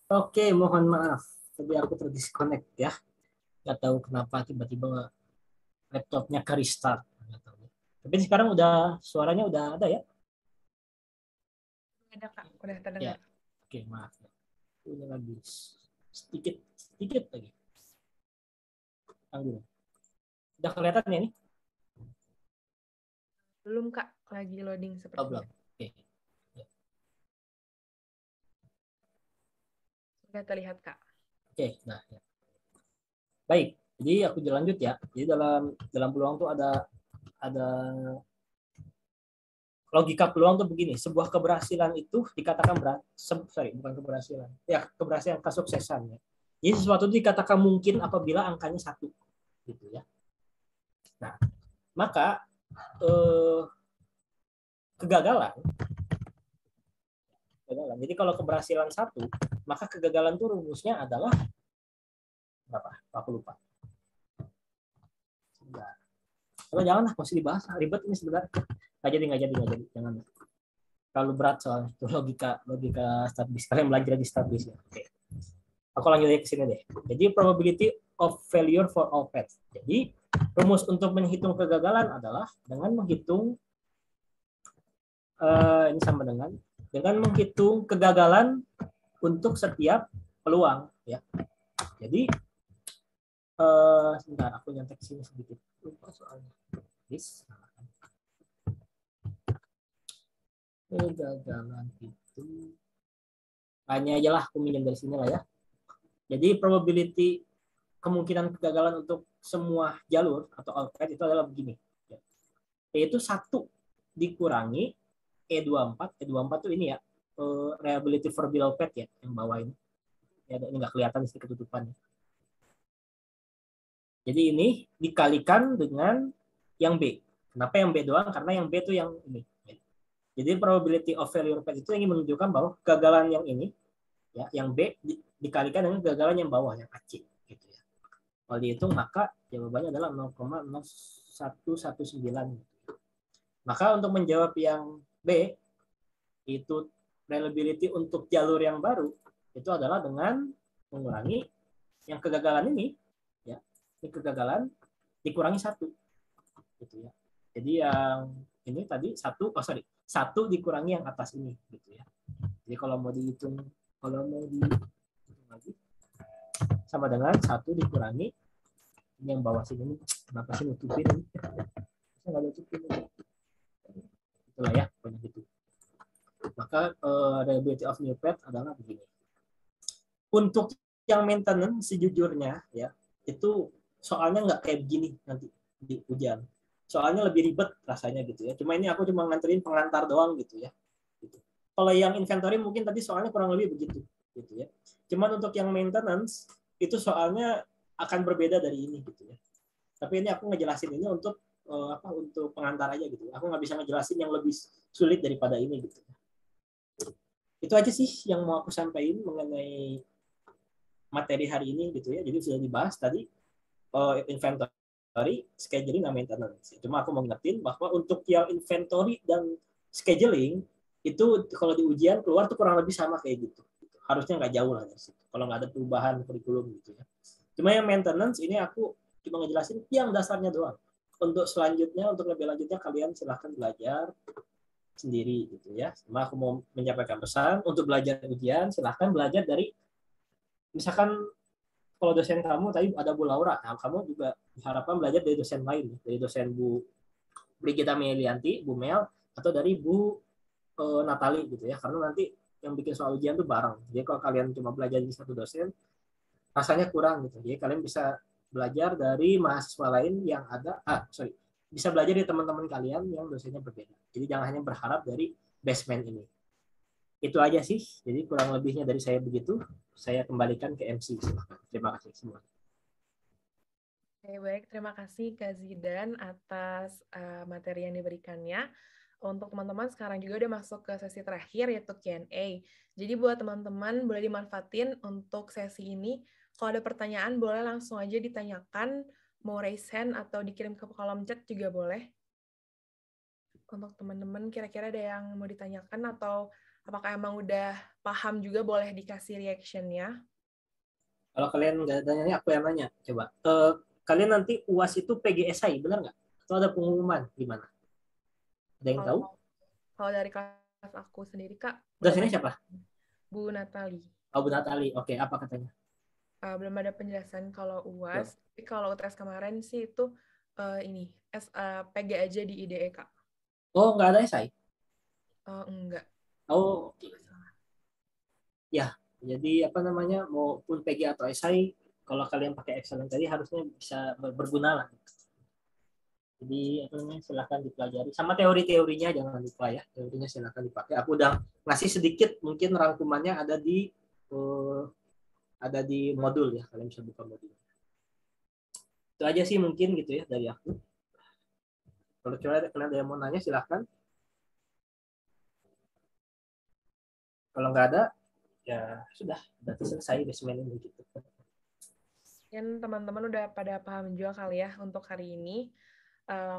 Oke, mohon maaf. Tadi aku terdisconnect ya. Nggak tahu kenapa tiba-tiba laptopnya ke restart. Nggak tahu. Tapi sekarang udah suaranya udah ada ya? Ada Kak, udah Ya. terdengar. Oke, maaf. Ini lagi sedikit lagi. Tunggu. Udah kelihatan ya ini? Belum Kak, lagi loading Oh, sepertinya. belum. Oke. Ya. Sudah terlihat Kak. Oke, nah ya. Baik. Jadi aku lanjut ya. Jadi dalam peluang tuh ada logika peluang tuh begini, sebuah keberhasilan itu dikatakan bukan keberhasilan. Ya, keberhasilan kesuksesan ya. Jadi sesuatu itu dikatakan mungkin apabila angkanya 1 gitu ya. Nah, maka kegagalan. Jadi kalau keberhasilan 1, maka kegagalan itu rumusnya adalah berapa? Aku lupa. Kalau janganlah, masih dibahas, ribet ini sebenarnya. Nggak jadi. Jangan. Terlalu berat soalnya. Itu logika statis. Kalian belajar di statis ya. Oke. Aku lanjut ke sini deh. Jadi probability of failure for all paths. Jadi rumus untuk menghitung kegagalan adalah dengan menghitung ini sama dengan menghitung kegagalan untuk setiap peluang ya. Jadi sebentar aku nyantek sini sedikit. Lupa soalnya. Kegagalan itu hanya aja lah, aku minjem dari sini lah ya. Jadi probability kemungkinan kegagalan untuk semua jalur atau outlet itu adalah begini. Yaitu 1 dikurangi E24 itu ini ya, reliability for below path ya, yang bawah ini. Ya, ini nggak kelihatan di ketutupan. Jadi ini dikalikan dengan yang B. Kenapa yang B doang? Karena yang B itu yang ini. Jadi probability of failure path itu ingin menunjukkan bahwa kegagalan yang ini, ya, yang B dikalikan dengan kegagalan yang bawah, yang AC. Gitu ya. Kalau dihitung maka jawabannya adalah 0,0119. Maka untuk menjawab yang B, itu reliability untuk jalur yang baru, itu adalah dengan mengurangi yang kegagalan ini, ya, ini kegagalan dikurangi 1. Gitu ya. Jadi yang ini tadi 1 dikurangi yang atas ini, gitu ya. Jadi kalau mau dihitung lagi sama dengan 1 dikurangi ini yang bawah sini. Kenapa sih nutupin ini? Saya nggak nutupin ini. Itulah ya, pokoknya gitu. Maka reliability of new path adalah begini. Untuk yang maintenance sejujurnya ya, itu soalnya nggak kayak begini nanti di ujian. Soalnya lebih ribet rasanya gitu ya. Cuma ini aku cuma nganterin pengantar doang gitu ya. Gitu. Kalau yang inventory mungkin tadi soalnya kurang lebih begitu gitu ya. Cuman untuk yang maintenance itu soalnya akan berbeda dari ini gitu ya. Tapi ini aku ngejelasin ini untuk untuk pengantar aja gitu. Aku nggak bisa ngejelasin yang lebih sulit daripada ini gitu. Itu aja sih yang mau aku sampaikan mengenai materi hari ini gitu ya. Jadi sudah dibahas tadi inventory, scheduling, dan maintenance. Cuma aku mau ngertiin bahwa untuk yang inventory dan scheduling itu kalau di ujian keluar tuh kurang lebih sama kayak gitu. Harusnya nggak jauh lah dari situ. Kalau nggak ada perubahan kurikulum gitu ya. Cuma yang maintenance ini aku cuma ngejelasin yang dasarnya doang. untuk selanjutnya, untuk lebih lanjutnya kalian silahkan belajar sendiri gitu ya. Cuma aku mau menyampaikan pesan untuk belajar ujian, silahkan belajar dari, misalkan kalau dosen kamu tadi ada Bu Laura, nah kamu juga diharapkan belajar dari dosen lain, dari dosen Bu Brigita Melianti, Bu Mel, atau dari Bu Natali gitu ya, karena nanti yang bikin soal ujian tuh bareng. Jadi kalau kalian cuma belajar di satu dosen, rasanya kurang gitu. Jadi kalian bisa belajar dari mahasiswa lain yang ada, bisa belajar dari teman-teman kalian yang dosennya berbeda. Jadi jangan hanya berharap dari basement ini. Itu aja sih. Jadi kurang lebihnya dari saya begitu. Saya kembalikan ke MC. Terima kasih semua. Oke, baik. Terima kasih Kak Zidan atas materi yang diberikannya. Untuk teman-teman sekarang juga udah masuk ke sesi terakhir yaitu Q&A. Jadi buat teman-teman boleh dimanfaatin untuk sesi ini. Kalau ada pertanyaan boleh langsung aja ditanyakan, mau raise hand atau dikirim ke kolom chat juga boleh. Untuk teman-teman kira-kira ada yang mau ditanyakan atau apakah emang udah paham juga boleh dikasih reaction-nya. Kalau kalian nggak tanya, aku yang nanya. Coba. Kalian nanti UAS itu PGSI, benar nggak? Atau ada pengumuman gimana? Ada yang tahu? Kalau dari kelas aku sendiri, Kak. Dosennya siapa? Bu Natali. Oh, Bu Natali. Oke, apa katanya? Belum ada penjelasan kalau UAS. Tapi kalau UTS kemarin sih itu ini PG aja di IDE, Kak. Oh, nggak ada SI? Enggak. Oh, ya. Jadi apa namanya, maupun PG atau SI, kalau kalian pakai Excel tadi harusnya bisa berguna lah. Jadi apa namanya, silahkan dipelajari. Sama teori-teorinya jangan lupa ya. Teorinya silahkan dipakai. Aku udah ngasih sedikit mungkin rangkumannya ada di modul ya. Kalian bisa buka modul. Itu aja sih mungkin gitu ya dari aku. Kalau kalian ada yang mau nanya silahkan. Kalau nggak ada, ya sudah. Berarti selesai basement ini gitu. Mungkin teman-teman udah pada paham juga kali ya untuk hari ini.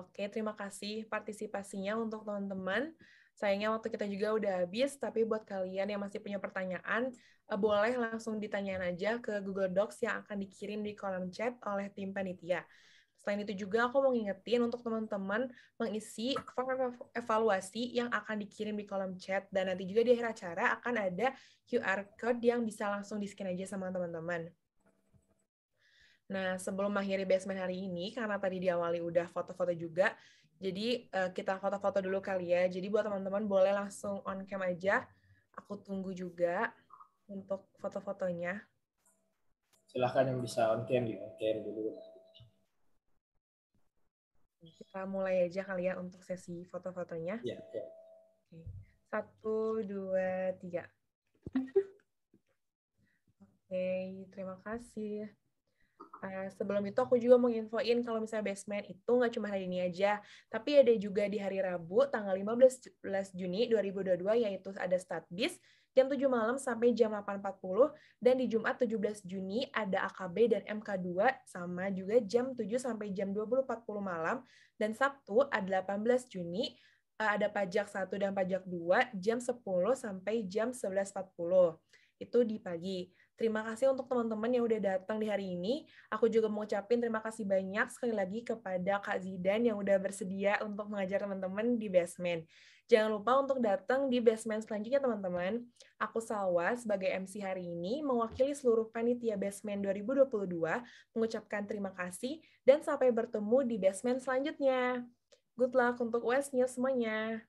Oke, terima kasih partisipasinya untuk teman-teman. Sayangnya waktu kita juga udah habis, tapi buat kalian yang masih punya pertanyaan, boleh langsung ditanyain aja ke Google Docs yang akan dikirim di kolom chat oleh tim panitia. Selain itu juga aku mau ngingetin untuk teman-teman mengisi form evaluasi yang akan dikirim di kolom chat, dan nanti juga di akhir acara akan ada QR code yang bisa langsung di-scan aja sama teman-teman. Nah, sebelum mengakhiri basement hari ini, karena tadi diawali udah foto-foto juga, jadi kita foto-foto dulu kali ya. Jadi buat teman-teman boleh langsung on cam aja. Aku tunggu juga untuk foto-fotonya. Silahkan yang bisa on cam, di on cam dulu. Kita mulai aja kali ya untuk sesi foto-fotonya. Ya, ya. Oke. 1, 2, 3. Oke, terima kasih. Sebelum itu aku juga mau infoin kalau misalnya basement itu nggak cuma hari ini aja, tapi ada juga di hari Rabu tanggal 15 Juni 2022 yaitu ada Statbis jam 7 malam sampai jam 8.40, dan di Jumat 17 Juni ada AKB dan MK2 sama juga jam 7 sampai jam 20.40 malam, dan Sabtu ada 18 Juni ada pajak 1 dan pajak 2 jam 10 sampai jam 11.40. Itu di pagi. Terima kasih untuk teman-teman yang udah datang di hari ini. Aku juga mau ucapin terima kasih banyak sekali lagi kepada Kak Zidan yang udah bersedia untuk mengajar teman-teman di basement. Jangan lupa untuk datang di basement selanjutnya, teman-teman. Aku Salwa sebagai MC hari ini mewakili seluruh panitia basement 2022 mengucapkan terima kasih dan sampai bertemu di basement selanjutnya. Good luck untuk UAS-nya semuanya.